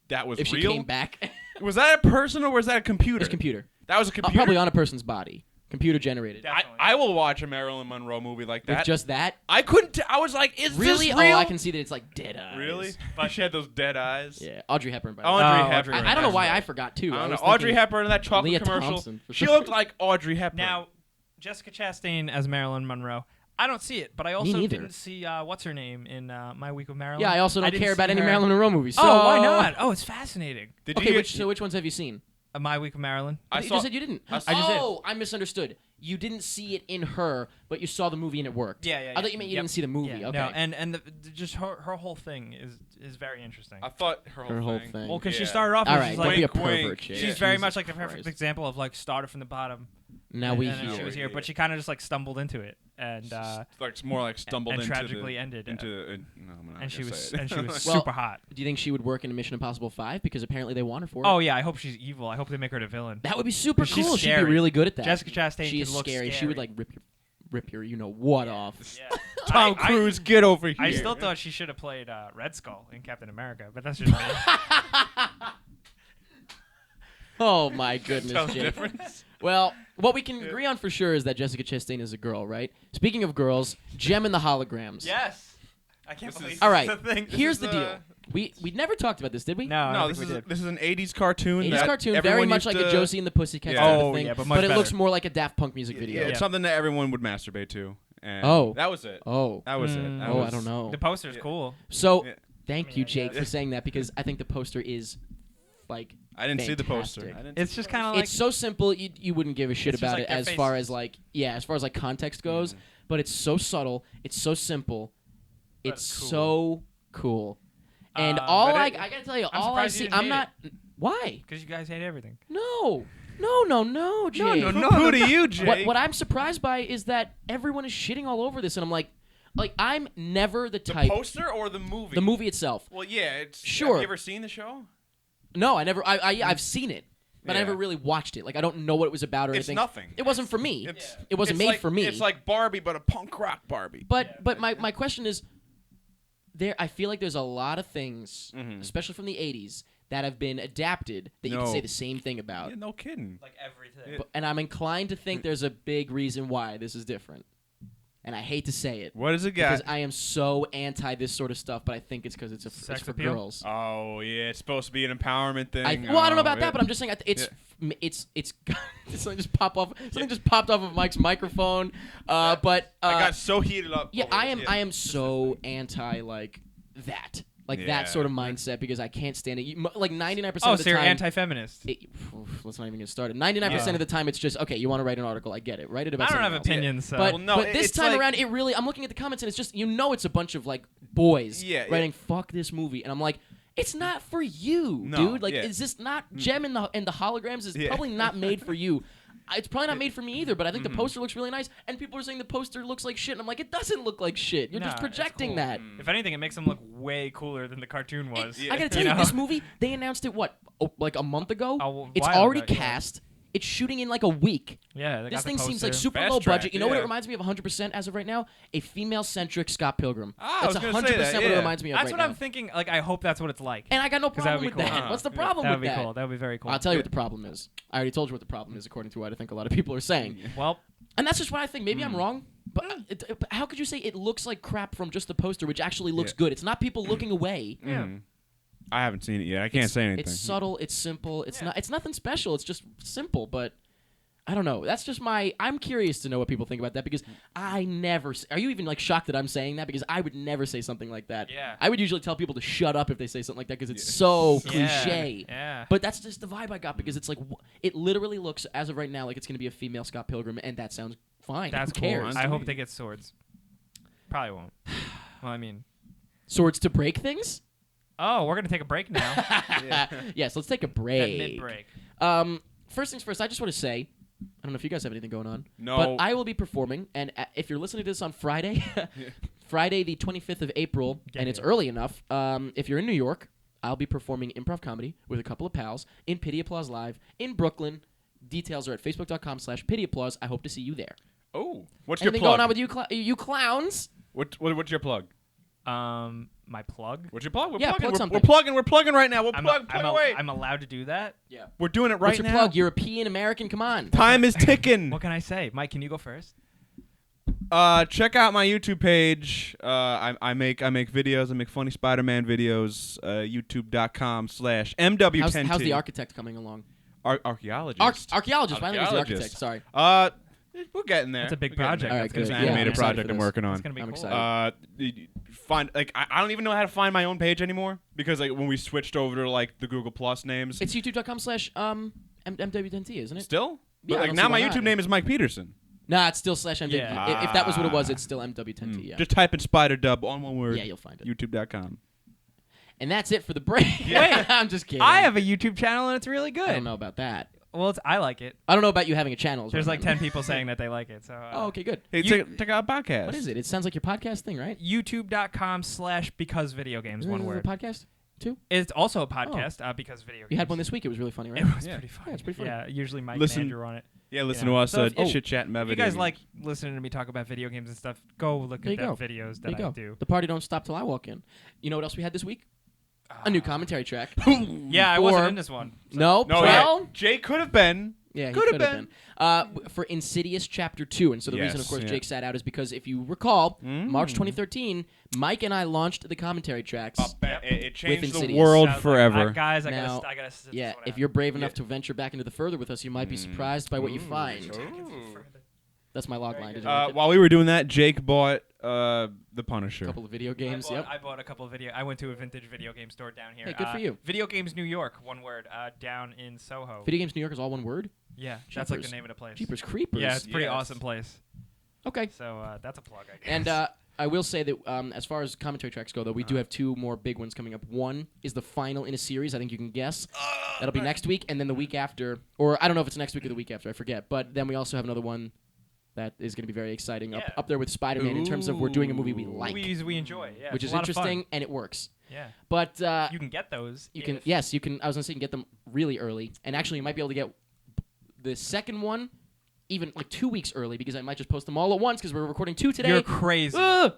that was If she real. came back, Was that a person or was that a computer? it's computer. That was a computer. Probably on a person's body. Computer generated. Definitely. I will watch a Marilyn Monroe movie like that. With just that? I couldn't. I was like, is Really? this real? Oh, I can see that it's like dead eyes. Really? But she had those dead eyes. Yeah. Audrey Hepburn. By the way. Audrey Oh, Hepburn. Audrey I don't know why I That's forgot too. right. I don't know. was Audrey thinking Hepburn in that chocolate Leah commercial. Thompson, for She sure. looked like Audrey Hepburn. Now, Jessica Chastain as Marilyn Monroe. I don't see it, but I also neither. didn't see what's her name in My Week with Marilyn. Yeah, I also don't didn't care about see any her. Marilyn Monroe movies. So Oh, why not? Oh, it's fascinating. Did Okay, you? so which ones have you seen? My Week with Marilyn. I you saw. just said you didn't. I just did. Oh, I misunderstood. You didn't see it in her, but you saw the movie and it worked. Yeah. I thought you meant you didn't see the movie. Yeah, Okay. No, and just her whole thing is very interesting. I thought her whole thing. Well, because she Yeah. started off All as right, she's don't like be a Wink, pervert, wink. Jay. she's Yeah. very Jesus much like the perfect Christ. example of like started from the bottom. Now we and hear. she was here, Yeah. but she kind of just like stumbled into it, and Like more like stumbled and into tragically the, ended. into. No, I'm not and she gonna was say it. and she was Well, super hot. Do you think she would work in a Mission Impossible 5? Because apparently they want her for it. Oh yeah, I hope she's evil. I hope they make her the villain. That would be super 'Cause she's cool. She'd be scary. really good at that. Jessica Chastain She could is look scary. She would like rip your you know what off. Yeah. Tom Cruise, get over here. I still thought she should have played Red Skull in Captain America, but that's just me. Oh my goodness, Tell the Jake. difference. Well, what we can agree on for sure is that Jessica Chastain is a girl, right? Speaking of girls, Gem and the Holograms. Yes. I can't This believe is- All right. this is the thing. Here's the is, deal. We never talked about this, did we? No, I No, don't this think is we did. this is an '80s cartoon. 80s that cartoon, very everyone much used like a to- Josie and the Pussycats Yeah. type Oh, of thing. yeah, but much it better. looks more like a Daft Punk music video. Yeah, it's something that everyone would masturbate to. And Oh. that was it. Oh. That was it. Mm. That Oh, was- I don't know. The poster's Yeah. cool. So, Yeah. thank I you, mean, I Jake, guess. for saying that because I think the poster is like I didn't see the poster. Fantastic. I didn't It's see just the kind of like it's so simple you wouldn't give a shit It's just about like it their as faces. far as like as far as like context goes, but it's so subtle, it's so simple, it's That's cool. so cool. And Um, all but I it- gotta tell you, I'm all I surprised you see, didn't I'm hate not. Why? because you guys hate everything. No, Jay. Who do you, Jake? What I'm surprised by is that everyone is shitting all over this, and I'm like I'm never the The type. poster or the movie? The movie itself. Well, yeah. It's Sure. Have you ever seen the show? No, I never. I've seen it, but I Yeah. never really watched it. Like I don't know what it was about or It's anything. nothing. It wasn't for me. It's It wasn't it's made like- for me. It's like Barbie, but a punk rock Barbie. But my question is, I feel like there's a lot of things, Mhm. especially from the '80s, that have been adapted that you can No. say the same thing about. Yeah, no kidding. Like everything. And I'm inclined to think there's a big reason why this is different. And I hate to say it What does it because got? I am so anti this sort of stuff, but I think it's because it's Sex for appeal? girls. Oh yeah, it's supposed to be an empowerment thing. I don't know about yeah. that, but I'm just saying it's something just popped off of Mike's microphone. But I got so heated up. yeah, over I this, am so anti that. Like Yeah. that sort of mindset because I can't stand it. Like 99% Oh, of the so you're time, anti-feminist. let's not even get started. 99% Yeah. of the time, it's just okay. You want to write an article? I get it. Write it about. I don't something have else. opinions. So. But, Well, no, but this it's time like- around, it really. I'm looking at the comments and it's just it's a bunch of like boys Yeah, writing "fuck this movie," and I'm like, it's not for you, No, dude. Like, yeah. is this not Gem and the holograms is Yeah. probably not made for you. It's probably not made for me either, but I think the poster looks really nice, and people are saying the poster looks like shit, and I'm like, it doesn't look like shit. You're just Nah, it's projecting cool. that. If anything, it makes them look way cooler than the cartoon was. I gotta tell You you, know? this movie, they announced it, like a month ago? A It's while already ago, yeah. cast. It's shooting in like a week. Yeah, they This got the thing seems like poster. super Fast low track, budget. You know what it yeah. reminds me of 100% as of right now? A female-centric Scott Pilgrim. Ah, I That's was gonna 100% say that, what it yeah. reminds me of That's right what now. I'm thinking. Like, I hope that's what it's like. And I got no 'Cause that would problem be with cool. that. What's the Yeah. problem That with would be that? cool. That would be very cool. I'll tell you what the problem is. I already told you what the problem is, according to what I think a lot of people are saying. Well, And that's just what I think. Maybe Hmm. I'm wrong, but how could you say it looks like crap from just the poster, which actually looks Yeah. good? It's not people looking away. Yeah. I haven't seen it yet. I can't say anything. It's subtle. It's simple. It's Yeah. not. It's nothing special. It's just simple. But I don't know. That's just I'm curious to know what people think about that because I never. Are you even like shocked that I'm saying that? Because I would never say something like that. Yeah. I would usually tell people to shut up if they say something like that because it's so Yeah. cliche. Yeah. But that's just the vibe I got because it's like it literally looks as of right now like it's going to be a female Scott Pilgrim, and that sounds fine. That's Who cool. cares? I hope they get swords. Probably won't. Well, I mean, Swords to break things. oh, we're gonna take a break now. Yes, let's take a break. Mid-break. First things first, I just want to say, I don't know if you guys have anything going on. No. But I will be performing, and if you're listening to this on Friday, Friday the 25th of April, and it's here. early enough, if you're in New York, I'll be performing improv comedy with a couple of pals in Pity Applause Live in Brooklyn. Details are at facebook.com/Pity Applause. I hope to see you there. Oh, what's Anything your plug? going on with you clowns? What's your plug? My plug. What's your plug? We're Yeah, plugging. plug We're something. plugging. We're plugging right now. We'll plug away. I'm allowed to do that. Yeah. We're doing it right What's your now. plug? European American. Come on. Time is ticking. What can I say? Mike, can you go first? Check out my YouTube page. I make videos. I make funny Spider-Man videos. YouTube.com/MW10T. How's the architect coming along? Archaeologist. Archaeologist. Finally, was the architect. Sorry. We're getting there. That's a big We're getting project. there. All right, It's good. an Yeah, animated I'm excited project for I'm this. working on. It's gonna be I'm cool. excited. I don't even know how to find my own page anymore because like when we switched over to like the Google Plus names. It's youtube.com/MW10T, isn't it? Still? Yeah, But I like don't now see my why YouTube not. name is Mike Peterson. Nah, it's still /MW10T. Yeah. If that was what it was, it's still MW10T. Yeah. Just type in Spider Dub on one word. Yeah, you'll find it. YouTube.com. And that's it for the break. Yeah. I'm just kidding. I have a YouTube channel and it's really good. I don't know about that. Well, I like it. I don't know about you having a channel. is There's what I like meant. 10 people saying that they like it. So. Oh, okay, good. Hey, check out our podcast. What is it? It sounds like your podcast thing, right? YouTube.com/because-video-games. One Is it word. a podcast too? It's also a podcast because video games. You had one this week. It was really funny, right? It was Yeah. pretty funny. Yeah, it's pretty funny. Yeah, usually Mike Listen- and Andrew on it. Yeah, listen Yeah. to us So if- chit chat and If you guys like listening to me talk about video games and stuff, go look There at you the go. videos There that you I go. do. The party don't stop till I walk in. You know what else we had this week? A new commentary track. Yeah, I wasn't in this one. Nope. No, well, Jay could have been. yeah, he Could have could have been. For Insidious Chapter 2. And so the reason, of Yes, course, yeah. Jake sat out is because if you recall, March 2013, Mike and I launched the commentary tracks. It changed the Insidious. world Sounds like, forever. guys, I Now, gotta sit this Yeah, one if out. you're brave enough Yeah. to venture back into the further with us, you might be surprised by what you find. That's my log line. Did you like it? While we were doing that, Jake bought The Punisher. A couple of video games. Yep. I bought a couple of video. I went to a vintage video game store down here. Hey, good for you. Video Games New York, one word, down in Soho. Video Games New York is all one word. Yeah, that's like the Jeepers. name of the place. Jeepers Creepers. Yeah, it's a pretty Yes. awesome place. Okay. So that's a plug, I guess. And I will say that as far as commentary tracks go, though, we do have two more big ones coming up. One is the final in a series. I think you can guess. That'll be next week, and then the week after, or I don't know if it's next week or the week after. I forget. But then we also have another one that is going to be very exciting. Yeah. Up there with Spider-Man in terms of we're doing a movie we like, movies we enjoy, yeah, which it's is a lot of fun. interesting and it works. Yeah, But you can get those. you can if- yes, you can. I was gonna say you can get them really early, and actually you might be able to get the second one even like 2 weeks early because I might just post them all at once because we're recording two today. You're crazy. On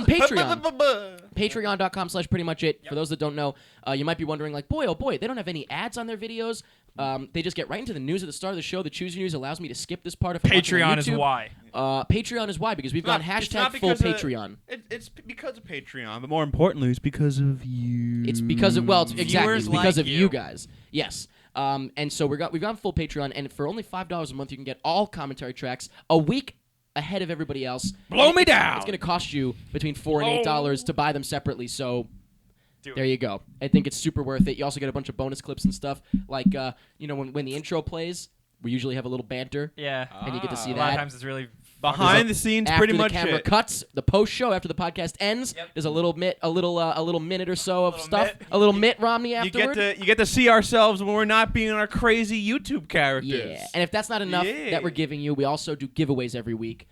Patreon. Patreon.com/pretty much it. For those that don't know, you might be wondering like, boy, oh boy, they don't have any ads on their videos. They just get right into the news at the start of the show. The Choose Your News allows me to skip this part of Patreon is why. Patreon is why because we've gone hashtag full Patreon. It's because of Patreon, but more importantly, it's because of you. It's because of it's exactly Viewers it's because like of you guys. Yes. And so we've gone full Patreon, and for only $5 a month, you can get all commentary tracks a week ahead of everybody else. Blow And me it's- down. It's going to cost you between $4 and $8 to buy them separately. So Do there it. you go. I think it's super worth it. You also get a bunch of bonus clips and stuff, like when the intro plays, we usually have a little banter, Yeah. and you get to see A lot of that. times it's really behind the scenes, After pretty the much camera it. cuts, the post show after the podcast ends, Yep. there's a little minute or so of Little stuff, Mitt. a little Mitt Romney You afterward. get to see ourselves when we're not being our crazy YouTube characters. Yeah, and if that's not enough Yeah. that we're giving you, we also do giveaways every week.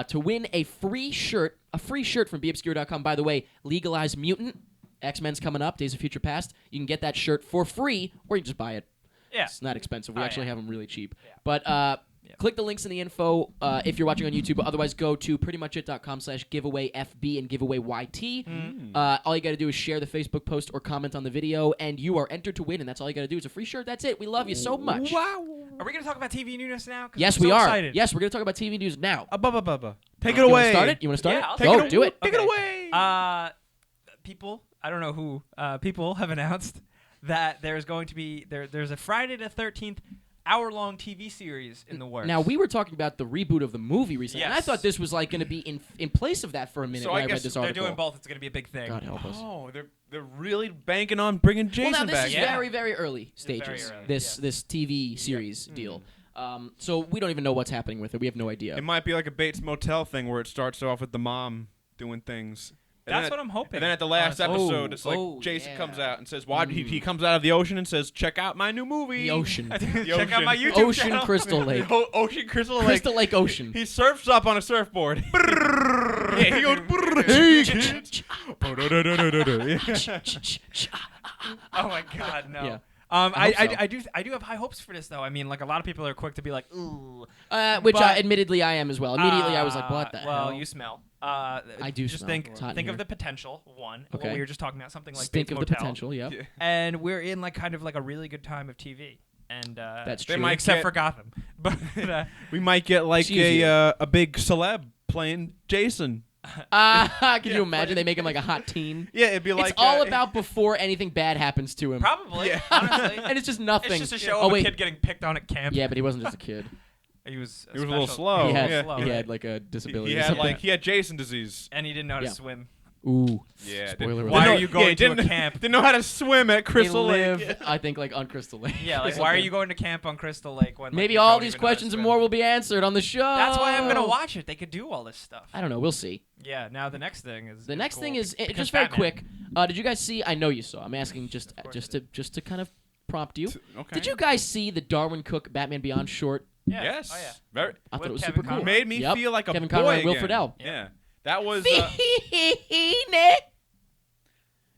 To win a free shirt from beobscure.com. By the way, Legalize Mutant, X-Men's coming up, Days of Future Past. You can get that shirt for free, or you can just buy it. Yeah. It's not expensive. We Oh, actually yeah. have them really cheap. Yeah. But click the links in the info if you're watching on YouTube. But otherwise, go to prettymuchit.com/giveaway-FB and giveaway-YT. All you got to do is share the Facebook post or comment on the video, and you are entered to win. And that's all you got to do. It's a free shirt. That's it. We love you so much. Wow. Are we going to talk about TV news now? 'Cause Yes, I'm we so are. Excited. Yes, we're going to talk about TV news now. Take it You wanna away. start it? You want to start Yeah, it? I'll Take Go, it do it. Take it away. People, I don't know who, people have announced that there's going to be there's a Friday the 13th hour-long TV series in the works. Now, we were talking about the reboot of the movie recently, and I Yes. thought this was like going to be in place of that for a minute So when I I read guess this they're article. doing both. It's going to be a big thing. God help us. Oh, they're really banking on bringing Jason Well, now this back. is Yeah. very, very early very stages. early, This yeah. TV series deal. So we don't even know what's happening with it. We have no idea. It might be like a Bates Motel thing where it starts off with the mom doing things. And That's then what I'm hoping. And then at the last honestly. episode, it's like Oh, Jason yeah. comes out and says, "Why?" He comes out of the ocean and says, "Check out my new movie." The ocean. Check out my YouTube Ocean channel. Crystal Lake. Ocean Crystal Lake. Crystal Lake Ocean. He surfs up on a surfboard. Yeah, he goes. Hey, Yeah. Oh my God, no. Yeah. I hope so. do have high hopes for this though. I mean, like a lot of people are quick to be like, ooh. Which But- admittedly I am as well. Immediately I was like, what the well, hell? you smell. I do just smell. think It's hot in think here. of the potential. One, Okay. what we were just talking about, something like Think Bates of the Motel. potential, yep. Yeah. And we're in like kind of like a really good time of TV. And That's They true. might except get- for Gotham. But We might get like Excuse you. a big celeb playing Jason. Could you imagine they make him like a hot teen? Yeah, it'd be like It's all about before anything bad happens to him. probably, Yeah. honestly. And it's just nothing. It's just a show Oh, of wait. a kid getting picked on at camp. Yeah, but he wasn't just a kid. He was He was a little slow. he had, yeah. slow, he right. had like a disability. He or had something. he had Jason disease. and he didn't know how Yeah. to swim. Ooh. Yeah. Spoiler didn't- alert. Why didn't are know- you going yeah, to a didn't- camp? Didn't know how to swim at Crystal they Lake. live, I think, like on Crystal Lake. Yeah, or like why are something. you going to camp on Crystal Lake when like, Maybe you all don't these even know how to questions and swim? more will be answered on the show. That's why I'm gonna watch it. They could do all this stuff. I don't know. We'll see. Yeah. Now the next thing is The next cool thing is because just very Batman. quick. Did you guys see? I know you saw. I'm asking just course just to kind of prompt you. Okay. Did you guys see the Darwin Cook Batman Beyond short? Yeah. Yes. Oh yeah. Very. I thought With it was Kevin super cool. Conroy. Made me Yep. feel like a Kevin boy Conroy and again. Will Friedle. Yeah. That was Nick.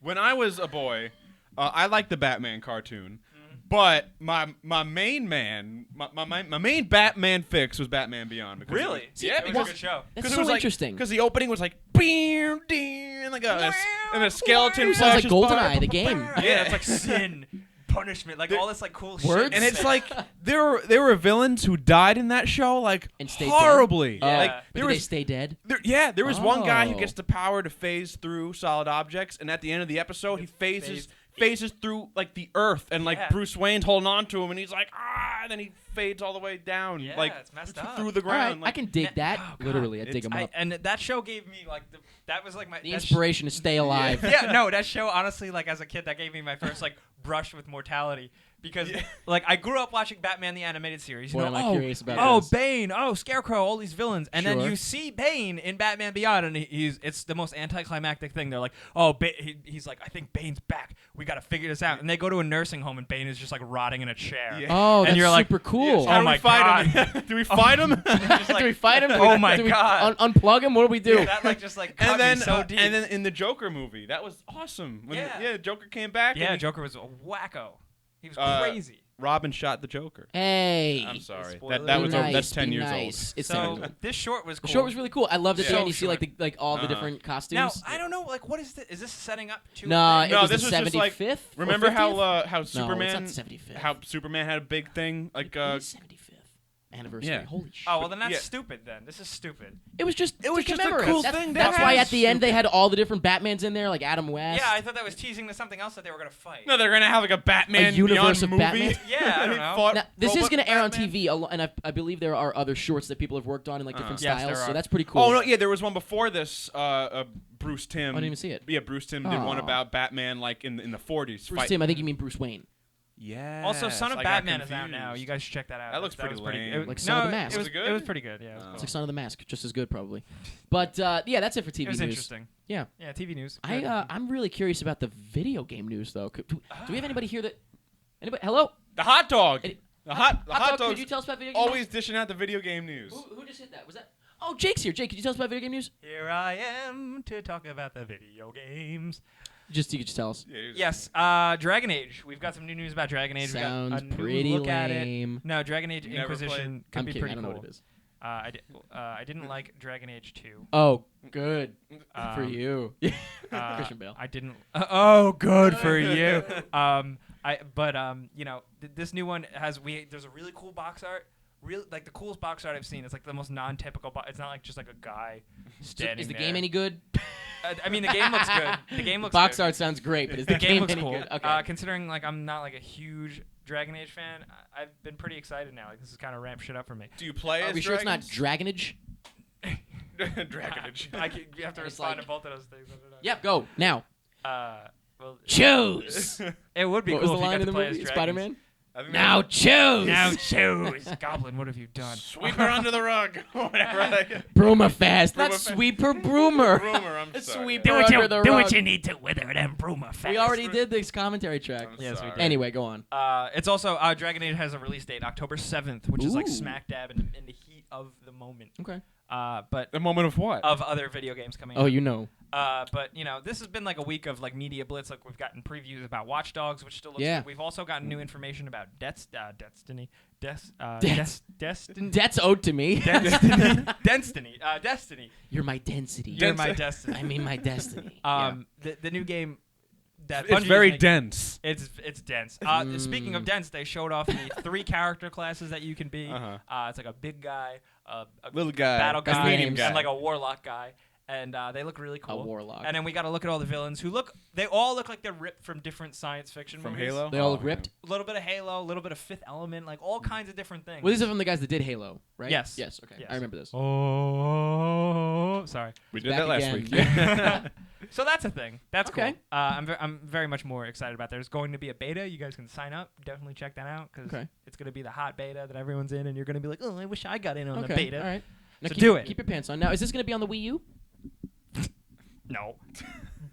when I was a boy. I liked the Batman cartoon, but my main Batman fix was Batman Beyond. Because Really? It was, See, yeah, It was because a good show. That's it so was like, interesting. Because the opening was like, and like and a skeleton It sounds like flashes by. GoldenEye, the game. Yeah, it's like sin, punishment, like all this like cool Words? shit. And it's like there were villains who died in that show like And stayed horribly. dead? Yeah. Like But there did they was stay dead? there was one guy who Oh. gets the power to phase through solid objects, and at the end of the episode he phases through like the earth, and like Yeah. Bruce Wayne's holding on to him, and he's like and then he fades all the way down, Yeah, like it's messed up. through the All right, ground. I like, can dig that. Oh, God. Literally, I dig them up. and that show gave me like that was like my The that sh- inspiration to stay alive. yeah, no, that show honestly, like as a kid, that gave me my first like brush with mortality because like I grew up watching Batman the animated series. You Boy, know, am I curious about oh this. Bane, oh Scarecrow, all these villains, and then Sure. you see Bane in Batman Beyond, and it's the most anticlimactic thing. They're like, oh, he's like, I think Bane's back. We got to figure this out, and they go to a nursing home, and Bane is just like rotting in a chair. Yeah. Oh, And that's you're like, super cool. Oh my God. Do we fight him? Just like, do we fight him? Do Oh we, my do we God. unplug him? What do we do? that like just like cut And then me so deep. and then in the Joker movie, that was awesome. When Yeah. Joker came back. yeah, and Joker was a wacko. He was Uh, crazy. Robin shot the Joker. Hey. I'm sorry. Spoiler That Be was nice, that's be 10 years nice. It's 10 So years old. this short was cool. The short was really cool. I loved it. Yeah. And you So see like all the Uh-huh. different costumes. Now I don't know, like, what is this? Is this setting up to? No, it No, was this the was just like- 75th. or Remember 50th? how No, Superman it's not the 75th. how Superman had a big thing like It is 75th anniversary. Yeah. Holy shit. Oh well, then that's Yeah. stupid. Then this is stupid. It was just was to just a commemorate. cool That's, thing to That's have. why at the end they had all the different Batmans in there, like Adam West. Yeah, I thought that was teasing to something else that they were gonna fight. No, they're gonna have like a Batman A universe Beyond of movie. Batman? Yeah, I don't He know. fought Now, this is robot going to air on Batman. TV, and I believe there are other shorts that people have worked on in like different Yes, there styles, so are. that's pretty cool. Oh no, yeah, there was one before this. Bruce Timm. I didn't even see it. Yeah, Bruce Timm did one Oh. about Batman like in the 40s. Bruce Timm, I think you mean Bruce Wayne. Yeah. Also, Son of Batman is out now. You guys should check that out. That looks pretty was lame. It, Like Son of the no, Mask. It was, Was it good? it was pretty good. Yeah, it was, Oh. cool. It's like Son of the Mask, just as good probably. But yeah, that's it for TV It was news. interesting. Yeah, Yeah, TV news. I'm really curious about the video game news though. Do we have anybody here that? Anybody? Hello. The hot dog. Any- The hot Dog, dog's could you tell us about video game always dishing out the video game news. news? Who just hit that? Was that? Oh, Jake's here. Jake, could you tell us about video game news? Here I am to talk about the video games. You could just tell us. Yes, Dragon Age. We've got some new news about Dragon Age. Sounds we got a new pretty look at it. lame. No, Dragon Age You never Inquisition could I'm be kidding. pretty I don't cool. know what it is. I didn't like Dragon Age 2. Oh, good for Um, you, Uh, Christian Bale. I didn't. Oh, good for you. You know, this new one has there's a really cool box art. Like the coolest box art I've seen. It's like the most non-typical. It's not like just like a guy standing Is the there. game any good? I mean, the game looks good. The game looks Box good. art sounds great, but is the The game game looks any cool. good? Okay. Considering like I'm not like a huge Dragon Age fan, I've been pretty excited now. Like this is kind of ramp shit up for me. Do you play Are as we sure it's not dragons? Dragonage? Dragonage. You have to It's respond like- to both of those things. I don't know. Yep, go now. Well, Choose. it would be What cool was the if you line got in to the play movie? as Spider-Man. I think Now choose. Now choose. Goblin, what have you done? Sweep her under the rug. Whatever. Broomer fast. Not Broomer fast. sweeper broomer. Rumor, I'm sorry. Sweep her under the rug. need to wither them broomer fast. We already did this commentary track. I'm Yes, we sorry. did. Anyway, go on. It's also Dragon Age has a release date, October 7th, which is like Ooh. smack dab in the heat of the moment. Okay. But The moment of what? of other video games coming Oh, out. you know. But this has been like a week of like media blitz. Like we've gotten previews about Watch Dogs, which still looks good. We've also gotten new information about Destiny. Destiny. That's owed to me. Destiny. You're my density. You're my destiny. I mean my destiny. The new game. That it's Bungie very is making- dense. It's dense. Speaking of dense, they showed off the 3 character classes that you can be. It's like a big guy, a Little guy, battle That's guy, medium guy. and like a warlock guy. And they look really cool. A warlock. And then we got to look at all the villains they all look like they're ripped from different science fiction From movies. Halo? They all look ripped. A little bit of Halo, a little bit of Fifth Element, like all kinds of different things. Well, these are from the guys that did Halo, right? Yes. Yes. Okay. Yes. I remember this. Oh, sorry. We It's did back that last again. week. So that's a thing. That's Okay. cool. I'm very much more excited about that. There's going to be a beta. You guys can sign up. Definitely check that out because it's going to be the hot beta that everyone's in, and you're going to be like, oh, I wish I got in on the beta. All right. Now So keep, do it. Keep your pants on. Now, is this going to be on the Wii U? No.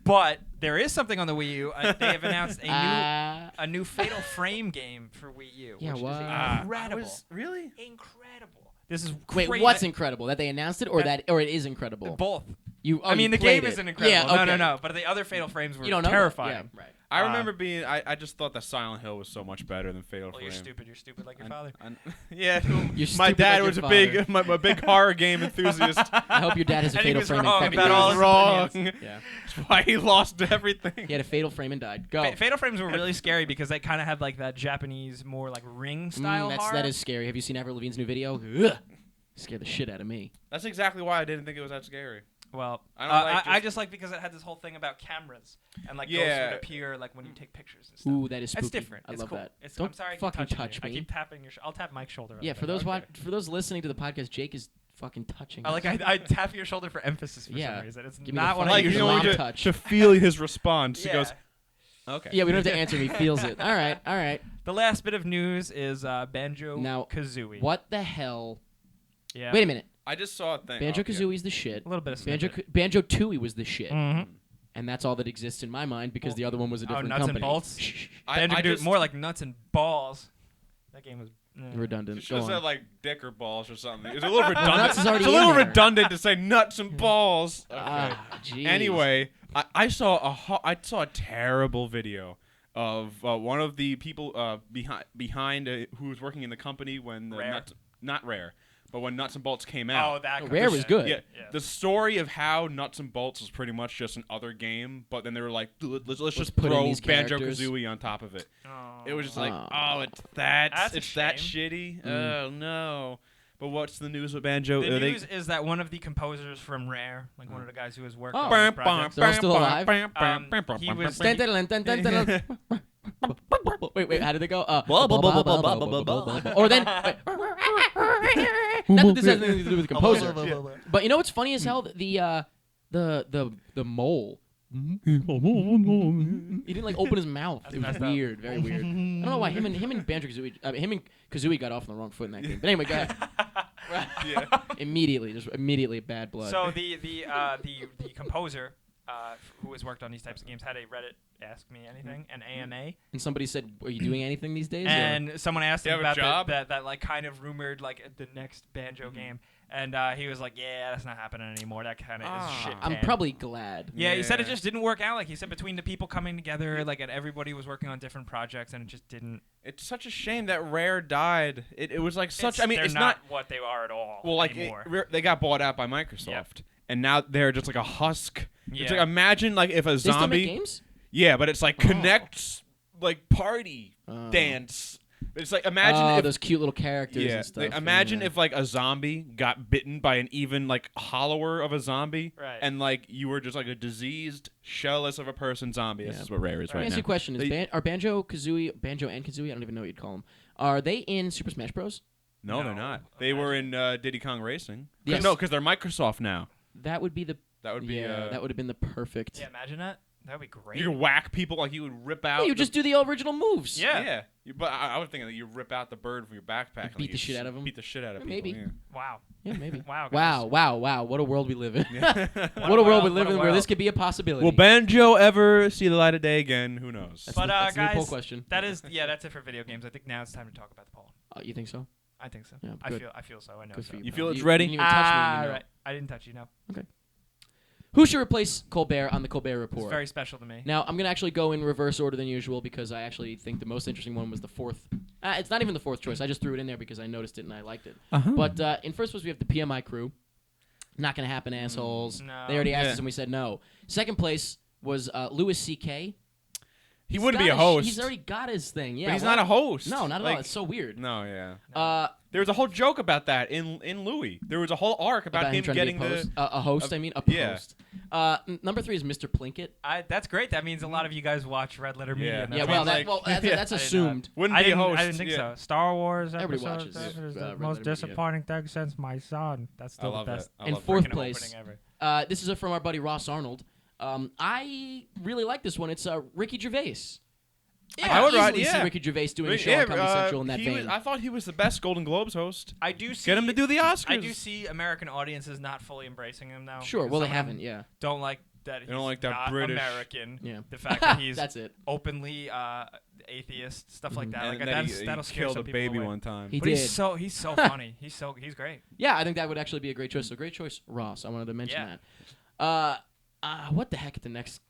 But there is something on the Wii U. They have announced a new Fatal Frame game for Wii U. Yeah, which what? is incredible. Really? Incredible. This is Wait, crazy. what's incredible? That they announced it, or or it is incredible? Both. I mean, the game isn't incredible. Yeah, okay. No. But the other Fatal Frames were You don't know that? terrifying. Yeah, right. I remember I just thought that Silent Hill was so much better than Fatal Well, Frame. you're stupid. You're stupid like your father. Yeah. You're My stupid dad like was your a big my big horror game enthusiast. I hope your dad has a And he fatal was frame wrong and about all his wrong. opinions. Yeah. That's why he lost everything. He had a fatal frame and died. Go. Fatal Frames were really scary because they kind of had like that Japanese, more like ring style horror. That is scary. Have you seen Avril Lavigne's new video? Ugh. Scared the shit out of me. That's exactly why I didn't think it was that scary. Well, I don't like I just like because it had this whole thing about cameras and like ghosts would appear like when you take pictures and stuff. Ooh, that is spooky. That's different. I it's love cool. that. I'm Don't sorry. I keep fucking touching touch you. me. I keep tapping your. I'll tap Mike's shoulder. Yeah, for those for those listening to the podcast, Jake is fucking touching. I tap your shoulder for emphasis for some reason. It's Give me not the what fucking I Like you usual usually know, mom do. touch. to feel his response. Yeah. He goes, okay. Yeah, we don't have to answer him. He feels it. All right, all right. The last bit of news is Banjo Now, Kazooie. What the hell? Yeah. Wait a minute. I just saw a thing. Banjo Kazooie's the shit. A little bit of Banjo Tooie was the shit. Mm-hmm. And that's all that exists in my mind because the other one was a different nuts company. and bolts. Shh. Banjo Kazooie, more like nuts and balls. That game was Redundant. Should have Go said on. like dick or balls or something. It's a little redundant. Nuts is already it's a little in there. redundant to say nuts and balls. Okay. Jeez. Anyway, I saw a terrible video of one of the people behind who was working in the company when the Rare? not Rare, but when Nuts and Bolts came out. Oh, that Rare was good. Yeah, the story of how Nuts and Bolts was pretty much just another game, but then they were like, let's just put in throw these Banjo characters. Kazooie on top of it. Oh. It was just like, Oh. it's that That's a shitty. Mm. Oh no. But what's the news with Banjo? The news is that one of the composers from Rare, like one of the guys who has worked on Oh. the project, They're all still alive? he was Dun, dun, dun, dun, dun, dun. Wait, how did they go? Or then. Not that this has anything to do with the composer. But you know what's funny as hell? The mole. He didn't like open his mouth. It was messed up. weird, very weird. I don't know why him and Banjo Kazooie, him and Kazooie got off on the wrong foot in that game. But anyway, go ahead. Yeah. Immediately bad blood. So the composer who has worked on these types of games had a Reddit Ask Me Anything, an AMA, and somebody said, "Are you doing anything these days?" and someone asked You him have a about job? that like kind of rumored like the next Banjo game, and he was like, "Yeah, that's not happening anymore. That kind of is shit." I'm can." probably glad. Yeah, he said it Yeah. just didn't work out. Like he said, between the people coming together, like and everybody was working on different projects, and it just didn't. It's such a shame that Rare died. It was like such. I mean, they're it's not what they are at all. Well, like anymore. they got bought out by Microsoft, and now they're just like a husk. Yeah. It's like imagine like if a They still make zombie. games? Yeah, but it's like connects like party dance. It's like imagine if those cute little characters and stuff. like, imagine if like a zombie got bitten by an even like hollower of a zombie, Right. and like you were just like a diseased, shellless of a person zombie. This is what Rare is Right. Let me right ask now. you a question: are Banjo and Kazooie? I don't even know what you'd call them. Are they in Super Smash Bros? No, they're not. They were in Diddy Kong Racing. Yes. No, because they're Microsoft now. That would be the. That would be. that would have been the perfect. Yeah, imagine that. That would be great. You could whack people like you would rip out. Yeah, you just do the original moves. Yeah. But I was thinking that you rip out the bird from your backpack. And beat the shit out of 'em? Beat the shit out of people. Maybe. Yeah. Wow. Yeah, maybe. Wow. guys. Wow. What a world we live in. Yeah. What a world we world, live what a in where world. this could be a possibility. Will Banjo ever see the light of day again? Who knows? That's But the new poll guys, question. that's it for video games. I think now it's time to talk about the poll. You think so? I think so. Yeah, I good. feel so. I know. Good so. for you. You pal. feel it's ready? You didn't even touch me. You know. Right. I didn't touch you. No. Who should replace Colbert on the Colbert Report? It's very special to me. Now, I'm going to actually go in reverse order than usual because I actually think the most interesting one was the fourth. It's not even the fourth choice. I just threw it in there because I noticed it and I liked it. But in first place, we have the PMI crew. Not going to happen, assholes. No. They already asked us and we said no. Second place was Louis C.K. He wouldn't be a host. He's already got his thing. Yeah, but he's not a host. No, not at all. It's so weird. No, yeah. There was a whole joke about that in Louis. There was a whole arc about him trying getting to be a host. A yeah. post. Number 3 is Mr. Plinkett. That's great. That means a lot of you guys watch Red Letter Media. Yeah. Yeah, well, that's assumed. Wouldn't be a host. I didn't think so. Star Wars Everybody episode watches, 7 is Red the Letter most Media. disappointing thing since my son. That's still the best. In love fourth that. place, Opening ever. this is from our buddy Ross Arnold. I really like this one. It's Ricky Gervais. I would easily see Ricky Gervais doing a show on Comedy Central in that vein. I thought he was the best Golden Globes host. I do see. Get him to do the Oscars. I do see American audiences not fully embracing him now. Sure, well, they haven't, yeah. Don't like that he's don't like that not British- American. Yeah. The fact that he's That's it. openly atheist, stuff like that. And Like then that'll he scare killed some a people baby away. one time. He But did. he's so funny. He's great. Yeah, I think that would actually be a great choice. So great choice, Ross. I wanted to mention that. What the heck is the next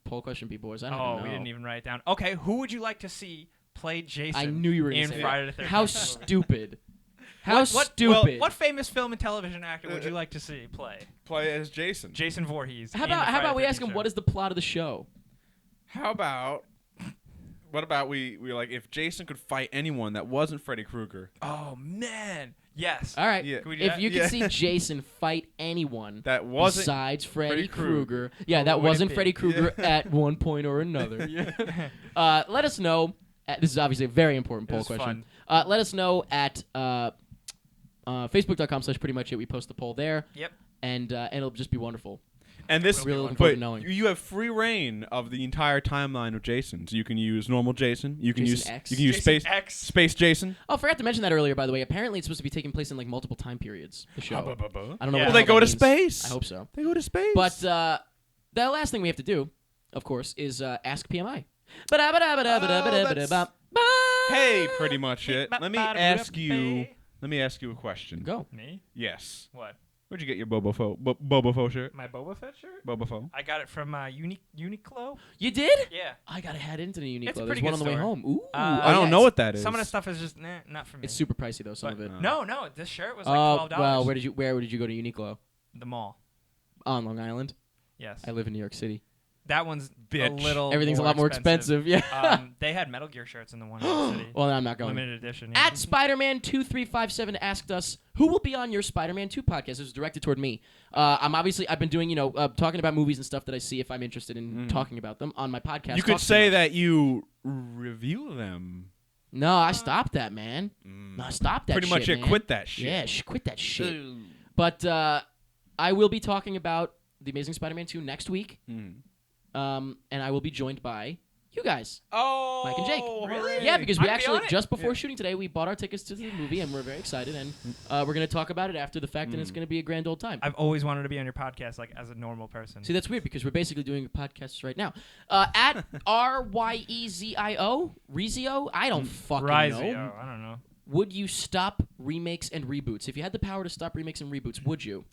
poll question be, boys? I don't even know. We didn't even write it down. Okay, who would you like to see play Jason? I knew you were going in to say Friday that. the 13th. How stupid. How stupid. What famous film and television actor would you like to see Play as Jason. Jason Voorhees. How in the about we Friday ask 13th him show. what is the plot of the show? How about? What about we like if Jason could fight anyone that wasn't Freddy Krueger? Oh man, yes. All right. Yeah. Can we do If that? you could see Jason fight anyone That wasn't besides Freddy Freddy Krueger, yeah, Who that would it wasn't be? Freddy Krueger at one point or another. Let us know. This is obviously a very important It poll was question. Let us know at Facebook.com/pretty much it. We post the poll there. Yep. And it'll just be wonderful. And this, Really looking forward but to knowing. you have free reign of the entire timeline of Jasons. You can use normal Jason. You can Jason use X. you can use Jason space X. space Jason. Oh, I forgot to mention that earlier, by the way. Apparently, it's supposed to be taking place in like multiple time periods. The show. I don't know. Yeah. What Well, the they hell go that to means. space. I hope so. They go to space. But the last thing we have to do, of course, is ask PMI. Hey, pretty much it. Let me ask you a question. Go. Me? Yes. What? Where'd you get your Boba Fett shirt? My Boba Fett shirt? Boba Fett. I got it from Uniqlo. You did? Yeah. I gotta head into the Uniqlo. It's a There's pretty one good on the way store. home. Ooh. I don't know what that is. Some of the stuff is just not for me. It's super pricey though. Some But of it. no, this shirt was like $12. Well, where did you go to Uniqlo? The mall. On Long Island. Yes. I live in New York City. That one's a Bitch. little. Everything's a lot more expensive. Yeah. They had Metal Gear shirts in the one in the city. Well, I'm not going. Limited edition. At Spider-Man2357 asked us, who will be on your Spider-Man 2 podcast? This was directed toward me. I've been doing, talking about movies and stuff that I see if I'm interested in talking about them on my podcast. You could say that you review them. No, I stopped that, man. No, I stopped that Pretty much shit, it. man. Quit that shit. Yeah, quit that shit. But I will be talking about The Amazing Spider-Man 2 next week. And I will be joined by you guys. Oh, Mike and Jake. really? Yeah, because we I'd be actually, on it. just before shooting today, we bought our tickets to the movie, and we're very excited, and we're going to talk about it after the fact, and it's going to be a grand old time. I've always wanted to be on your podcast, like as a normal person. See, that's weird, because we're basically doing podcasts right now. At RYEZIO, Rezio, I don't fucking know. Rizio, I don't know. Would you stop remakes and reboots? If you had the power to stop remakes and reboots, would you?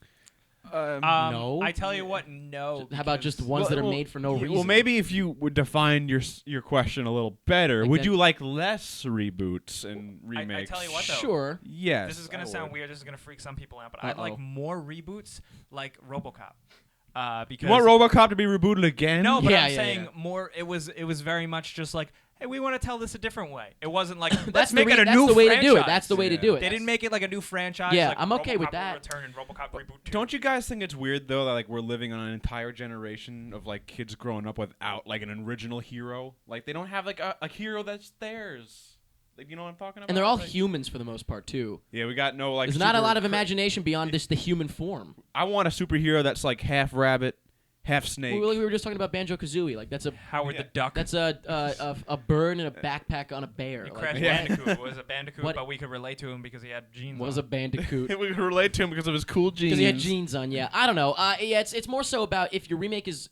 No. I tell you what, no. How about just ones that are made for no reason? Well, maybe if you would define your question a little better, Like would that- you like less reboots and I remakes? tell you what, though. Sure. Yes. This is gonna I sound would. weird. This is gonna freak some people out, but I'd Uh-oh. like more reboots, like RoboCop. Because You want RoboCop to be rebooted again? no, but Yeah, I'm yeah, saying yeah. more. It was very much just like, hey, we want to tell this a different way. It wasn't like let's That's make the it a that's new the way franchise. to do it. That's the way to Yeah. do it. They didn't make it like a new franchise. Yeah, like I'm okay RoboCop with will that. Return and RoboCop reboot 2. Don't you guys think it's weird though that like we're living on an entire generation of like kids growing up without like an original hero? Like they don't have like a hero that's theirs. Like you know what I'm talking about? And they're all Like- humans for the most part too. Yeah, we got no like. There's not a super lot of cra- imagination beyond the human form. I want a superhero that's like half rabbit, half snake. We were just talking about Banjo-Kazooie. Like that's a Howard the Duck. that's a bird and a backpack on a bear. And Like, Crash Yeah. Bandicoot was a Bandicoot, What- but we could relate to him because he had jeans. was on. a bandicoot. we can relate to him because of his cool jeans. Because he had jeans on, yeah. I don't know. Yeah, it's more so about if your remake is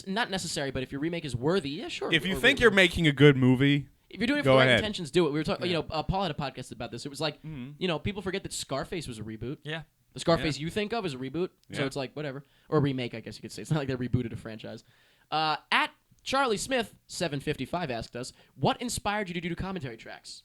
not necessary, but if your remake is worthy, yeah, sure. If you Or- think you're making a good movie, If you're doing it for Go the right ahead. intentions, do it. We were talking. Paul had a podcast about this. It was like, Mhm. people forget that Scarface was a reboot. Yeah. The Scarface you think of is a reboot, so Yeah. it's like whatever, or a remake, I guess you could say. It's not like they rebooted a franchise. At Charlie Smith 755 asked us, what inspired you to do commentary tracks?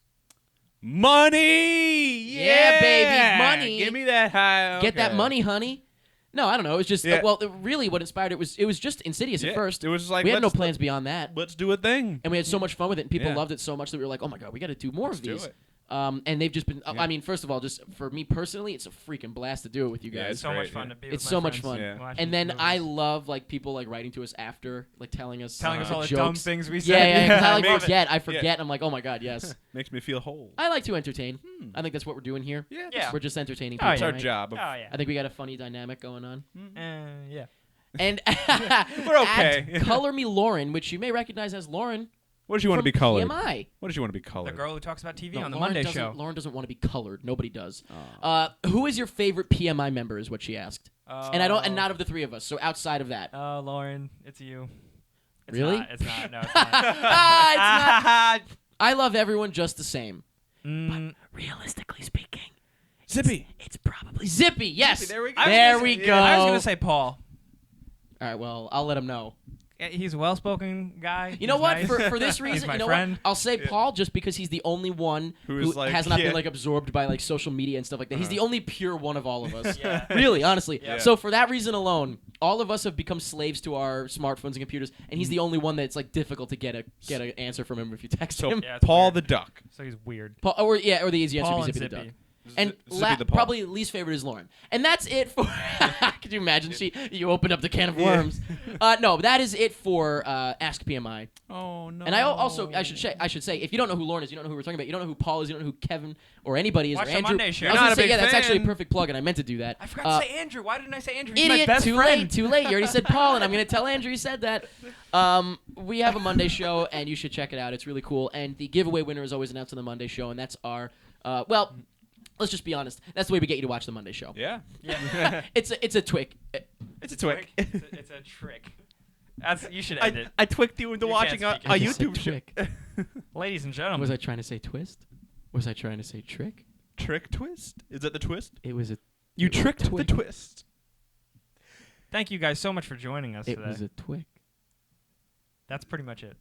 Money. Yeah, baby, money. Give me that high. Get that okay. money, honey. No, I don't know. It was just really what inspired it was just Insidious at first. It was like we had no let's- plans beyond that, Let's do a thing. and we had so much fun with it, and people Yeah. loved it so much that we were like, oh my god, we got to do more of do these. it. And they've just been. Yeah. I mean, first of all, just for me personally, it's a freaking blast to do it with you Yeah, guys. It's so great, much fun yeah. to be with It's my so much friends fun. Yeah. watching And then movies. I love like people like writing to us after, like telling us telling us all the dumb jokes. things we Yeah, said. yeah, because I like love it. forget. I Yeah. forget. I'm like, oh my god, yes. Makes me feel whole. I like to entertain. I think that's what we're doing here. Yeah. Yeah. We're just entertaining Oh, people. It's our right? job. Oh yeah. I think we got a funny dynamic going on. Yeah. And We're okay. at Color Me Lauren, which you may recognize as Lauren. What did you want to from be colored? PMI. What did you want to be The colored? girl who talks about TV No, on the Lauren Monday doesn't- show. Lauren doesn't want to be colored. Nobody does. Oh. Who is your favorite PMI member? Is what she asked. And I don't. And not of the three of us. So outside of that. Oh, Lauren, it's you. It's Really? Not, it's not. No, it's not. It's not. I love everyone just the same. Mm, Realistically speaking, Zippy. it's probably Zippy. Yes. Zippy, there we go. I was There gonna we say- go. I was gonna say Paul. All right. Well, I'll let him know. Yeah, he's a well-spoken guy. You know He's what? nice. For this He's reason, my you know friend. what? I'll say Paul just because he's the only one Who who is like- has not yeah. been like absorbed by like social media and stuff like that. He's the only pure one of all of us. Yeah. Really, honestly. Yeah. So for that reason alone, all of us have become slaves to our smartphones and computers, and he's the only one that's like difficult to get an answer from him if you text So him. Yeah, it's Paul weird. the duck. So he's weird. Paul, or the easy answer Paul would be and Zippy the Zippy. Duck. And Zippy the Paul. probably least favorite is Lauren. And that's it for. Could you imagine? You opened up the can of worms. No, that is it for Ask PMI. Oh no. And I should say if you don't know who Lauren is, you don't know who we're talking about. You don't know who Paul is. You don't know who Kevin or anybody is. Watch or the Andrew. Monday show. I was You're gonna not a say big yeah, that's actually a fan. perfect plug, and I meant to do that. I forgot to say Andrew. Why didn't I say Andrew? He's Idiot! my best Too friend. late. Too late. You already said Paul, and I'm gonna tell Andrew you said that. We have a Monday show, and you should check it out. It's really cool. And the giveaway winner is always announced on the Monday show, and that's our well. Let's just be honest. That's the way we get you to watch the Monday show. Yeah. Yeah. It's a twig. It's a twig. It's a trick. You should end it. I twicked you into You watching can't a speak I just said YouTube show. trick. Ladies and gentlemen. Was I trying to say twist? Was I trying to say trick? Trick twist? Is that the twist? It was a. You it was a tricked the twig. twist. Thank you guys so much for joining us It today. was a twig. That's pretty much it.